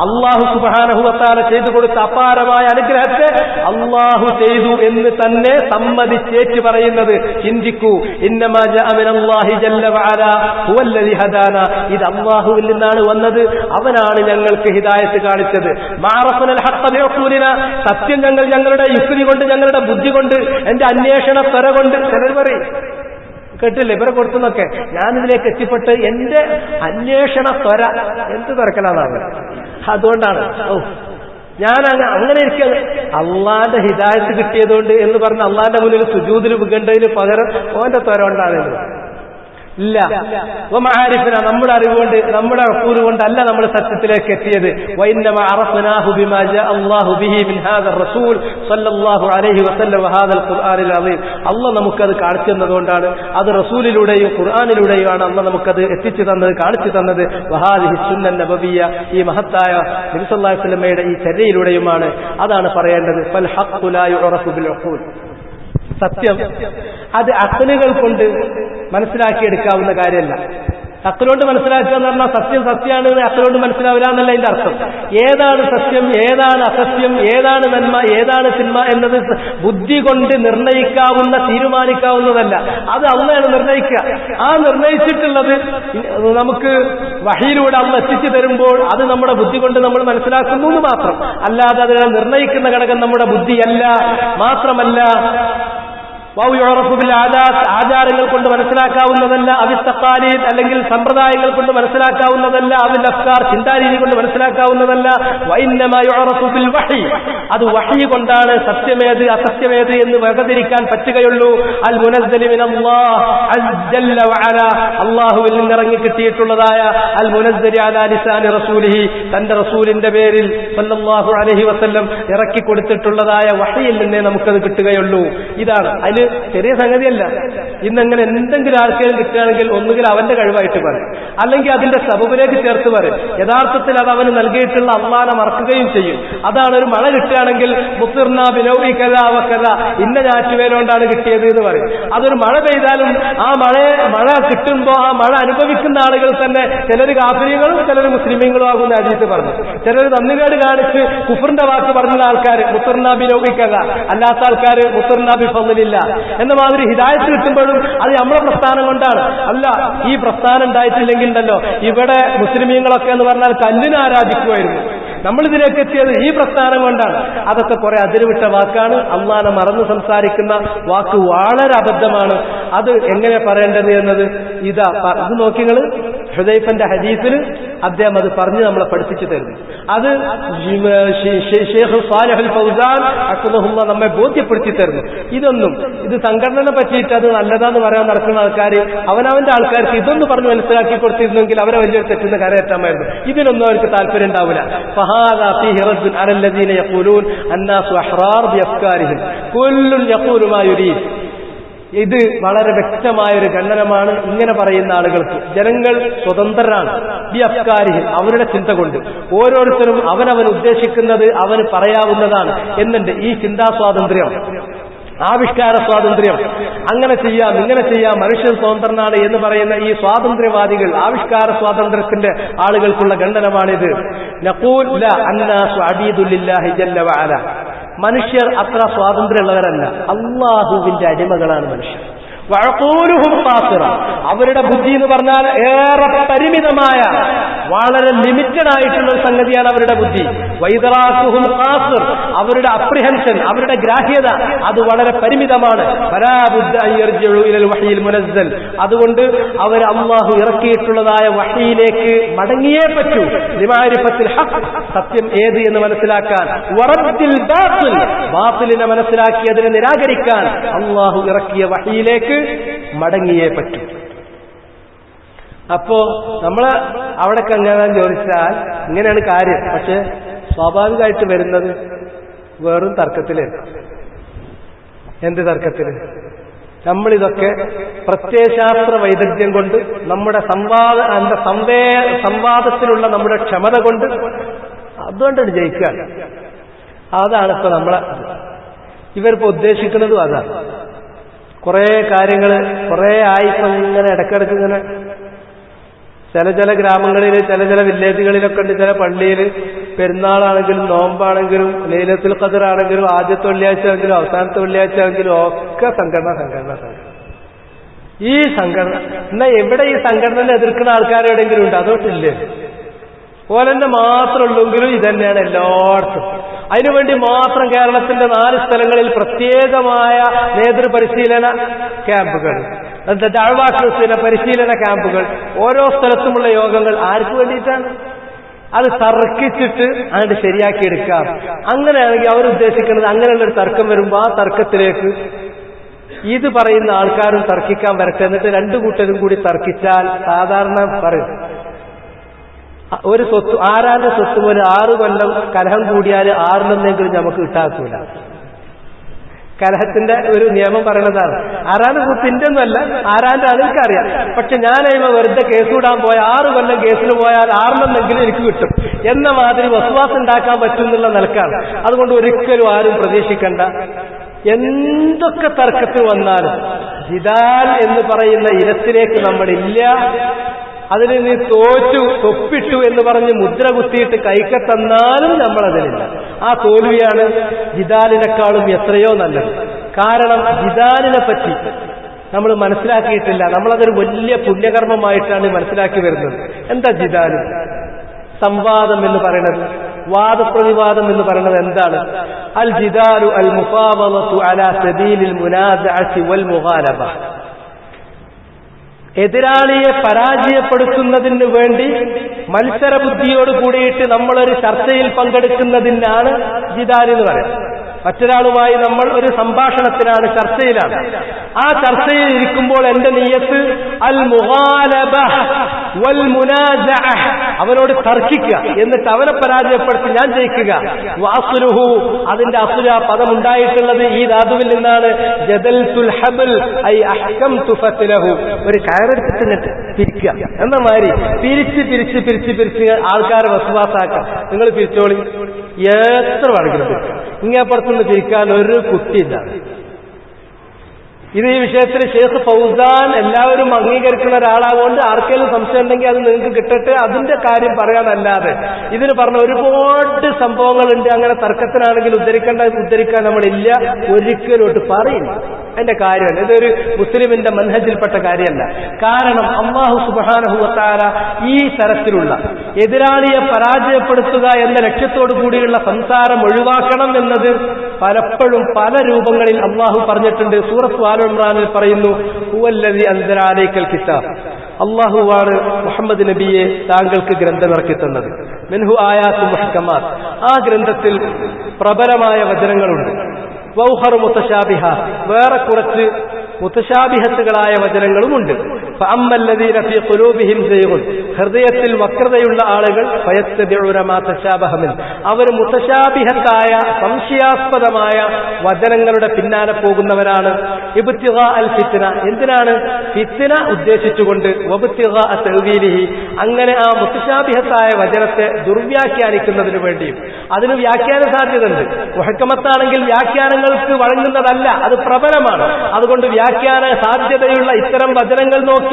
അല്ലാഹു സുബ്ഹാനഹു വ തആല ചെയ്തു കൊടുത്ത അപാരമായ അനുഗ്രഹത്തെ അല്ലാഹു ചെയ്തു എന്ന് തന്നെ സമ്മതിച്ചേറ്റ് പറയുന്നത്. ചിന്തിക്കൂ, ഇന്നമാ ജാഅ മിനല്ലാഹി ജല്ല വഅല ഹുവല്ലദി ഹദാന. ഇത് അല്ലാഹുവിൽ നിന്നാണ് വന്നത്, അവനാണ് ഞങ്ങൾക്ക് ഹിദായത്ത് കാണിച്ചത്. മഅറഫനൽ ഹഖ്ഖ ബിഉഖൂലിന, സത്യം ഞങ്ങൾ ഞങ്ങളുടെ യുക്തി കൊണ്ട്, ഞങ്ങളുടെ ബുദ്ധി കൊണ്ട്, എന്റെ അന്വേഷണ ത്വര കൊണ്ട്. ചിലർ പറയും കേട്ടില്ലേ ഇവരെ കൊടുത്തുന്നൊക്കെ, ഞാനിതിലേക്ക് എത്തിപ്പെട്ട് എന്റെ അന്വേഷണ ത്വര എന്ത് തുറക്കലാണ്. അതുകൊണ്ടാണ് ഞാൻ അങ്ങനെ ഇരിക്കുന്നത്. അള്ളാന്റെ ഹിദായത്ത് കിട്ടിയതുകൊണ്ട് എന്ന് പറഞ്ഞ് അള്ളാന്റെ മുന്നിൽ സുജൂദിൽ വികണ്ടതിന് പകരം ഓന്റെ ത്വര കൊണ്ടാണ്. ഇല്ല, വമആരിഫിന, നമ്മുടെ അറിവുകൊണ്ട്, നമ്മുടെ അഖൂൽ കൊണ്ടല്ല നമ്മൾ സത്യത്തിലേക്ക് എത്തിയത്. വഇന്നമാ അറഫനാഹു ബിമാ ജാഅ അല്ലാഹു ബിഹി മിൻ ഹാദർ റസൂൽ സ്വല്ലല്ലാഹു അലൈഹി വസല്ലം വഹാദൽ ഖുർആനിൽ അദീം. അല്ലാഹ് നമുക്കത് കാണിച്ചു തന്നതുകൊണ്ടാണ്, അത് റസൂലിലൂടെയും ഖുർആനിലൂടെയുമാണ് അല്ലാഹ് നമുക്കത് എത്തിച്ചു തന്നത്, കാണിച്ചു തന്നത്. വഹാദിഹി സുന്നൻ നബവിയ്യ, ഈ മഹത്തായ നബി സല്ലല്ലാഹു അലൈഹി വസല്ലമയുടെ ഈ ചര്യയിലൂടെയുമാണ്. അതാണ് പറയേണ്ടത്. ഫൽ ഹഖ്ഖു ലാ യുഅറഫു ബിൽ ഉഖൂൽ. സത്യം അത് അഖ്ലുകൾ കൊണ്ട് മനസ്സിലാക്കിയെടുക്കാവുന്ന കാര്യമല്ല. അഖ്ലുകൊണ്ട് മനസ്സിലാക്കുക എന്ന് പറഞ്ഞാൽ സത്യം സത്യമാണ് അഖ്ലുകൊണ്ട് മനസ്സിലാവില്ല എന്നല്ല അതിന്റെ അർത്ഥം. ഏതാണ് സത്യം, ഏതാണ് അസത്യം, ഏതാണ് നന്മ, ഏതാണ് തിന്മ എന്നത് ബുദ്ധി കൊണ്ട് നിർണയിക്കാവുന്ന, തീരുമാനിക്കാവുന്നതല്ല. അത് അള്ളയാണ് നിർണയിക്കുക. ആ നിർണയിച്ചിട്ടുള്ളത് നമുക്ക് വഹിയിലൂടെ അള്ള എത്തിച്ചു തരുമ്പോൾ അത് നമ്മുടെ ബുദ്ധി കൊണ്ട് നമ്മൾ മനസ്സിലാക്കുന്നു എന്ന് മാത്രം. അല്ലാതെ അതിനെ നിർണയിക്കുന്ന ഘടകം നമ്മുടെ ബുദ്ധിയല്ല. മാത്രമല്ല ആചാരങ്ങൾ കൊണ്ട് മനസ്സിലാക്കാവുന്നതല്ല, അവിസ്തഖാലീദ് അല്ലെങ്കിൽ സമ്പ്രദായങ്ങൾ കൊണ്ട് മനസ്സിലാക്കാവുന്നതല്ല, അവിൽ അഫ്കാർ ചിന്താരീതി കൊണ്ട് മനസ്സിലാക്കാവുന്നതല്ല. വഇന്നമാ യുഅറഫു ബിൽ വഹി, അത് വഹി കൊണ്ടാണ് സത്യമേത് അസത്യമേത് എന്ന് വേർതിരിക്കാൻ പറ്റുകയുള്ളൂ. അൽ മുനസ്സലി മിനല്ലാഹ് ജല്ല വഅല, അല്ലാഹുവിൽ നിന്ന് ഇറങ്ങി കിട്ടിയിട്ടുള്ളതായ അൽ മുനസ്സലി അലാ ലിസാനി റസൂലിഹി, തന്റെ റസൂലിന്റെ പേരിൽ സല്ലല്ലാഹു അലൈഹി വസല്ലം ഇറക്കി കൊടുത്തിട്ടുള്ളതായ വഹിയിൽ നിന്നേ നമുക്കത് കിട്ടുകയുള്ളൂ. ഇതാണ് അതിൽ ചെറിയ സംഗതിയല്ല. ഇന്നങ്ങനെ എന്തെങ്കിലും ആർക്കെങ്കിലും കിട്ടുകയാണെങ്കിൽ ഒന്നുകിൽ അവന്റെ കഴിവായിട്ട് പറയും, അല്ലെങ്കിൽ അതിന്റെ സബബിലേക്ക് ചേർത്ത് പറയും. യഥാർത്ഥത്തിൽ അത് അവന് നൽകിയിട്ടുള്ള അള്ളാനെ മറക്കുകയും ചെയ്യും. അതാണ് ഒരു മഴ കിട്ടുകയാണെങ്കിൽ മുത്തിർന ബിനൗഇ കദാ വകദാ, ഇന്ന ഞാറ്റുവേലോണ്ടാണ് കിട്ടിയത് എന്ന് പറയും. അതൊരു മഴ പെയ്താലും ആ മഴ കിട്ടുമ്പോൾ ആ മഴ അനുഭവിക്കുന്ന ആളുകൾ തന്നെ ചിലർ കാഫിറുകളും ചിലർ മുസ്ലിമീങ്ങളും ആകുന്ന ഹദീസ് പറഞ്ഞു. ചിലർ നന്ദികേട് കാണിച്ച് കുഫറിന്റെ വാക്ക് പറഞ്ഞ ആൾക്കാർ മുത്തിർന ബിനൗഇ കദാ, അല്ലാത്ത ആൾക്കാർ മുത്തിർന ബിഫളില്ല എന്ന മാതിരി ഹിദായത്ത് കിട്ടുമ്പോഴും അത് നമ്മളെ പ്രസ്ഥാനം കൊണ്ടാണ്. അല്ല, ഈ പ്രസ്ഥാനം ഉണ്ടായിട്ടില്ലെങ്കിൽ ഉണ്ടല്ലോ ഇവിടെ മുസ്ലിമീങ്ങളൊക്കെ എന്ന് പറഞ്ഞാൽ കല്ലിനെ ആരാധിക്കുമായിരുന്നു. നമ്മളിതിലേക്ക് എത്തിയത് ഈ പ്രസ്ഥാനം കൊണ്ടാണ്. അതൊക്കെ കുറെ അതിരുവിട്ട വാക്കാണ്. അള്ളാനെ മറന്ന് സംസാരിക്കുന്ന വാക്ക് വളരെ അബദ്ധമാണ്. അത് എങ്ങനെ പറയേണ്ടത് എന്നത് ഇത് നോക്കിങ്ങൾ ഹുദൈഫന്റെ ഹദീസിൽ അദ്ദേഹം അത് പറഞ്ഞ് നമ്മളെ പഠിപ്പിച്ചു തരുന്നു. അത് ഷെയ്ഖ് സാലിഹ് അൽ ഫൗസാൻ ഹഫിളഹുല്ലാഹ് നമ്മെ ബോധ്യപ്പെടുത്തി തരുന്നു. ഇത് സംഘടനയെ പറ്റിയിട്ട് അത് നല്ലതാന്ന് പറയാൻ നടക്കുന്ന ആൾക്കാർ അവനവന്റെ ആൾക്കാർക്ക് ഇതൊന്ന് പറഞ്ഞ് മനസ്സിലാക്കി കൊടുത്തിരുന്നെങ്കിൽ അവരെ വലിയൊരു തെറ്റുന്ന കരയേറ്റാമായിരുന്നു. ഇതിനൊന്നും അവർക്ക് താല്പര്യം ഉണ്ടാവില്ല. ഫഹാദാ ഫീഹി റദ്ദുൻ അലല്ലദീന യഖൂലൂൻ അന്നാസു അഹ്റാർ ബിഅഫ്കാരിഹിം കുല്ലുൻ യഖൂലു മാ യുരീദ്. ഇത് വളരെ വ്യക്തമായൊരു ഖണ്ഡനമാണ് ഇങ്ങനെ പറയുന്ന ആളുകൾക്ക്. ജനങ്ങൾ സ്വതന്ത്രരാണ് ബി അഫ്കാരിഹിം, അവരുടെ ചിന്ത കൊണ്ട്. ഓരോരുത്തരും അവനവൻ ഉദ്ദേശിക്കുന്നത് അവന് പറയാവുന്നതാണ് എന്നുണ്ട്. ഈ ചിന്താ സ്വാതന്ത്ര്യം, ആവിഷ്കാര സ്വാതന്ത്ര്യം, അങ്ങനെ ചെയ്യാം ഇങ്ങനെ ചെയ്യാം, മനുഷ്യൻ സ്വതന്ത്രനാണ് എന്ന് പറയുന്ന ഈ സ്വാതന്ത്ര്യവാദികൾ, ആവിഷ്കാര സ്വാതന്ത്ര്യത്തിന്റെ ആളുകൾക്കുള്ള ഖണ്ഡനമാണിത്. നഖൂൽ ലാ അന്നാസു അബീദുൽ ലില്ലാഹി ജല്ല വഅല, മനുഷ്യർ അത്ര സ്വാതന്ത്ര്യമുള്ളവരല്ല, അല്ലാഹുവിന്റെ അടിമകളാണ് മനുഷ്യർ. വഅഖൂലുഹും ഖാസിറ, അവരുടെ ബുദ്ധി എന്ന് പറഞ്ഞാൽ ഏറെ പരിമിതമായ വളരെ ലിമിറ്റഡ് ആയിട്ടുള്ള ഒരു സംഗതിയാണ് അവരുടെ ബുദ്ധി. വൈദറാഖുഹും ഖാസിർ, അവരുടെ അപ്രിഹെൻഷൻ, അവരുടെ ഗ്രാഹ്യത അത് വളരെ പരിമിതമാണ്. ഫലാ ബുദ്ദ അൻ യർജിഉ ഇലൽ വഹീൽ മുനസ്സൽ, അതുകൊണ്ട് അവർ അല്ലാഹു ഇറക്കിയിട്ടുള്ളതായ വഹീയിലേക്ക് മടങ്ങിയേ പറ്റൂ. ലിമാരിഫത്തിൽ ഹഖ്, സത്യം ഏത് എന്ന് മനസ്സിലാക്കാൻ. വറദ്ദിൽ ബാത്തിൽ, ബാത്തിലിനെ മനസ്സിലാക്കി അതിനെ നിരാകരിക്കാൻ അല്ലാഹു ഇറക്കിയ വഹീയിലേക്ക് മടങ്ങിയേ പറ്റൂ. അപ്പോ നമ്മള് അവിടൊക്കെ എങ്ങനെയാണെന്ന് ചോദിച്ചാൽ ഇങ്ങനെയാണ് കാര്യം. പക്ഷെ സ്വാഭാവികമായിട്ട് വരുന്നത് വേറും തർക്കത്തിലേക്ക്. എന്ത് തർക്കത്തിന്? നമ്മളിതൊക്കെ പ്രത്യയശാസ്ത്ര വൈദഗ്ധ്യം കൊണ്ട്, നമ്മുടെ സംവാദത്തിലുള്ള നമ്മുടെ ക്ഷമത കൊണ്ട് അതുകൊണ്ടാണ് ജയിക്കുകയാണ്. അതാണ് ഇപ്പൊ ഇവരിപ്പോ ഉദ്ദേശിക്കുന്നതും അതാണ്. കുറെ കാര്യങ്ങൾ കുറെ ആയിപ്പം ഇങ്ങനെ ഇടക്കിടക്ക് ഇങ്ങനെ ചില ഗ്രാമങ്ങളിൽ ചില വില്ലേജുകളിലൊക്കെ ഉണ്ട്, ചില പള്ളിയിൽ പെരുന്നാളാണെങ്കിലും നോമ്പാണെങ്കിലും ലൈലത്തുൽ ഖദർ ആണെങ്കിലും ആദ്യത്തെ വെള്ളിയാഴ്ച ആണെങ്കിലും അവസാനത്തെ വെള്ളിയാഴ്ച ആണെങ്കിലും ഒക്കെ സംഘടന. ഈ സംഘടന എന്നാ എവിടെ ഈ സംഘടനയെ എതിർക്കുന്ന ആൾക്കാർ എവിടെയെങ്കിലും ഉണ്ട്? അതോട്ടില്ലേ? ഓലെന്നെ മാത്രമുള്ളെങ്കിലും ഇതന്നെയാണ് എല്ലായിടത്തും. അതിനുവേണ്ടി മാത്രം കേരളത്തിന്റെ 4 സ്ഥലങ്ങളിൽ പ്രത്യേകമായ നേതൃപരിശീലന ക്യാമ്പുകൾ, ദഅ്വാ പരിശീലന ക്യാമ്പുകൾ, ഓരോ സ്ഥലത്തുമുള്ള യോഗങ്ങൾ ആർക്ക് വേണ്ടിയിട്ടാണ്? അത് തർക്കിച്ചിട്ട് അങ്ങോട്ട് ശരിയാക്കിയെടുക്കാം. അങ്ങനെയാണെങ്കിൽ അവരുദ്ദേശിക്കുന്നത് അങ്ങനെയുള്ളൊരു തർക്കം വരുമ്പോൾ ആ തർക്കത്തിലേക്ക് ഇത് പറയുന്ന ആൾക്കാരും തർക്കിക്കാൻ വരട്ടെ, എന്നിട്ട് 2 കൂട്ടരും കൂടി തർക്കിച്ചാൽ സാധാരണ പറയും ഒരു സ്വത്ത് ആരാന്റെ സ്വത്ത് പോലെ 6 കൊല്ലം കലഹം കൂടിയാൽ 6 നമുക്ക് കിട്ടാക്കൂല. കലഹത്തിന്റെ ഒരു നിയമം പറയുന്നതാണ്. ആരാന്റെ സ്വത്തിന്റെ ഒന്നുമല്ല, ആരാന്റെ എനിക്കറിയാം. പക്ഷെ ഞാനതിമ വെറുതെ കേസ് വിടാൻ പോയ 6 കൊല്ലം കേസിന് പോയാൽ 6 എനിക്ക് കിട്ടും എന്ന മാതിരി വസ്വാസം ഉണ്ടാക്കാൻ പറ്റും എന്നുള്ള നിലക്കാണ്. അതുകൊണ്ട് ഒരിക്കലും ആരും പ്രതീക്ഷിക്കേണ്ട. എന്തൊക്കെ തർക്കത്തിൽ വന്നാലും ജിദാൽ എന്ന് പറയുന്ന ഇനത്തിലേക്ക് നമ്മളില്ല. അതിന് നീ തൊപ്പിട്ടു എന്ന് പറഞ്ഞ് മുദ്ര കുത്തിയിട്ട് കൈക്കത്തന്നാലും നമ്മളതിലില്ല. ആ തോൽവിയാണ് ജിദാലിനെക്കാളും എത്രയോ നല്ലത്. കാരണം ജിദാലിനെ പറ്റി നമ്മൾ മനസ്സിലാക്കിയിട്ടില്ല. നമ്മളതൊരു വലിയ പുണ്യകർമ്മമായിട്ടാണ് മനസ്സിലാക്കി വരുന്നത്. എന്താ ജിദാൽ? സംവാദം എന്ന് പറയുന്നത്, വാദപ്രതിവാദം എന്ന് പറയുന്നത് എന്താണ്? അൽ ജിദാലു അൽ മുഫാവളതു അലാ സബീലിൽ മുനാസഅതി വൽ മുഗാലബ. എതിരാളിയെ പരാജയപ്പെടുത്തുന്നതിന് വേണ്ടി മത്സരബുദ്ധിയോട് കൂടിയിട്ട് നമ്മളൊരു ചർച്ചയിൽ പങ്കെടുക്കുന്നതിനാണ് ജിദാൽ എന്ന് പറയുന്നത്. മറ്റൊരാളുമായി നമ്മൾ ഒരു സംഭാഷണത്തിലാണ്, ചർച്ചയിലാണ്. ആ ചർച്ചയിൽ ഇരിക്കുമ്പോൾ എന്റെ നിയ്യത്ത് അൽ മുഗാലബ വൽ മുനാസഅ, അവനോട് തർക്കിക്കുക, എന്നിട്ട് അവനെ പരാജയപ്പെടുത്തി ഞാൻ ജയിക്കുക. വഅസ്ലുഹു, അതിന്റെ അസ്ല പദം ഉണ്ടായിട്ടുള്ളത് ഈ ധാതുവിൽ നിന്നാണ്. ജദൽതുൽ ഹബൽ ഐ അഹ്കംതു ഫത്ലഹു, ഒരു കയറെടുത്തിട്ട് പിരിക്കുക എന്ന മാതിരി പിരിച്ച് ആൾക്കാരെ വസ്വാസാക്കാം. നിങ്ങൾ പിരിച്ചോളി, എത്ര വേണമെങ്കിലും ഇങ്ങേപ്പുറത്തുനിന്ന് പിരിക്കാൻ ഒരു കുട്ടിയില്ല. ഇത് ഈ വിഷയത്തിൽ ഷേഖ് ഫൗസാൻ എല്ലാവരും അംഗീകരിക്കുന്ന ഒരാളാകൊണ്ട് ആർക്കെങ്കിലും സംശയം ഉണ്ടെങ്കിൽ അത് നിങ്ങൾക്ക് കിട്ടട്ടെ, അതിന്റെ കാര്യം പറയാനല്ലാതെ ഇതിന് പറഞ്ഞ ഒരുപാട് സംഭവങ്ങളുണ്ട്. അങ്ങനെ തർക്കത്തിനാണെങ്കിൽ ഉദ്ധരിക്കാൻ നമ്മളില്ല, ഒരിക്കലോട്ട് പറയില്ല. അതിന്റെ കാര്യമല്ല, ഇതൊരു മുസ്ലിമിന്റെ മൻഹജിൽപ്പെട്ട കാര്യമല്ല. കാരണം അല്ലാഹു സുബ്ഹാനഹു വ തആല ഈ തരത്തിലുള്ള എതിരാളിയെ പരാജയപ്പെടുത്തുക എന്ന ലക്ഷ്യത്തോടു കൂടിയുള്ള സംസാരം ഒഴിവാക്കണം എന്നത് പലപ്പോഴും പല രൂപങ്ങളിൽ അല്ലാഹു പറഞ്ഞിട്ടുണ്ട്. സൂറത്ത് ആൽ ഇംറാനിൽ പറയുന്നു, ഹുവല്ലദീ അൻസല അലൈക്കൽ കിതാബ്, അല്ലാഹുവാണ് മുഹമ്മദ് നബിയെ താങ്കൾക്ക് ഗ്രന്ഥം ഇറക്കി തന്നത്. മിൻഹു ആയാത്തും മുഹ്കമാത്ത്, ആ ഗ്രന്ഥത്തിൽ പ്രബലമായ വചനങ്ങളുണ്ട്. വൗഹർ മുതശാബിഹ, വേറെ കുറച്ച് മുതശാബിഹത്തുകളായ വചനങ്ങളുമുണ്ട്. ഫഅമ്മല്ലദീന ഫീ ഖുലൂബിഹിം സൈഗുൻ, ഹൃദയത്തിൽ വക്രതയുള്ള ആളുകൾ ഫയത്തബിഉന മാ തശാബഹ മിൻ, അവർ മുതശാബിഹത്തായ സംശയാസ്പദമായ വചനങ്ങളുടെ പിന്നാലെ പോകുന്നവരാണ്. ഇബ്തിഗാ അൽ ഫിത്ന, എന്തിനാണ്? ഫിത്ന ഉദ്ദേശിച്ചുകൊണ്ട്. വബ്തിഗാ തഅ്വീലിഹി, അങ്ങനെ ആ മുതശാബിഹത്തായ വചനത്തെ ദുർവ്യാഖ്യാനിക്കുന്നതിന് വേണ്ടിയും. അതിന് വ്യാഖ്യാന സാധ്യതയുണ്ട്. മുഹക്കമത്താണെങ്കിൽ വ്യാഖ്യാനങ്ങൾക്ക് വഴങ്ങുന്നതല്ല, അത് പ്രബലമാണ്. അതുകൊണ്ട് വ്യാഖ്യാന സാധ്യതയുള്ള ഇത്തരം വചനങ്ങൾ നോക്കി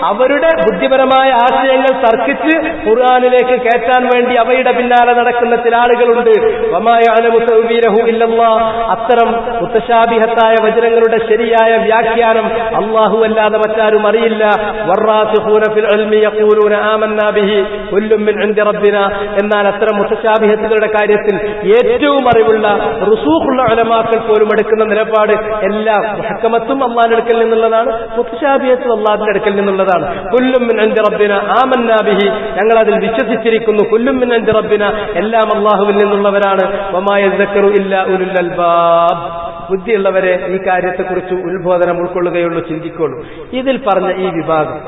അവരുടെ ബുദ്ധിപരമായ ആശയങ്ങൾ തർക്കിച്ച് ഖുർആനിലേക്ക് കയറ്റാൻ വേണ്ടി അവയുടെ പിന്നാലെ നടക്കുന്ന ചില ആളുകളുണ്ട്. വമാ യഅലമു തഅ്വീലഹു ഇല്ലല്ലാഹ്, അത്തരം മുതശാബിഹത്തായ വചനങ്ങളുടെ ശരിയായ വ്യാഖ്യാനം അല്ലാഹു അല്ലാതെ മറ്റാരും അറിയില്ല. വറാസിഖൂന ഫിൽ ഇൽമി യഖൂലൂന ആമന്നാ ബിഹി കുല്ലും മിൻ ഇൻദി റബ്ബിനാ, എന്നാൽ അത്തരം മുതശാബിഹത്തുകളുടെ കാര്യത്തിൽ ഏറ്റവും അറിവുള്ള റുസൂഖുള്ള ഉലമാക്കൾ പോലും എടുക്കുന്ന നിലപാട് എല്ലാം മുഹക്കമത്തും അല്ലാഹുവിന്റെ അടുക്കൽ നിന്നുള്ളതാണ്, മുതശാബിഹത്തും അല്ലാഹുവിന്റെ അടുക്കൽ നിന്നുള്ളതാണ്. കുല്ലും മിൻ ഇൻദി റബ്ബിനാ ആമന്നാ ബിഹി, ഞങ്ങൾ അതിൽ വിശ്വസിച്ചിരിക്കുന്നു. കുല്ലും മിൻ ഇൻദി റബ്ബിനാ, എല്ലാം അല്ലാഹുവിൽ നിന്നുള്ളവരാണ്. വമാ യസ്ദക്കറു ഇല്ലാ ഉലുൽ അൽബാബ്, ബുദ്ധിയുള്ളവരെ ഈ കാര്യത്തെക്കുറിച്ച് ഉത്ബോധനം ഉൾക്കൊള്ളുകയുള്ളൂ, ചിന്തിക്കുള്ളൂ. ഇതിൽ പറഞ്ഞ ഈ വിഭാഗം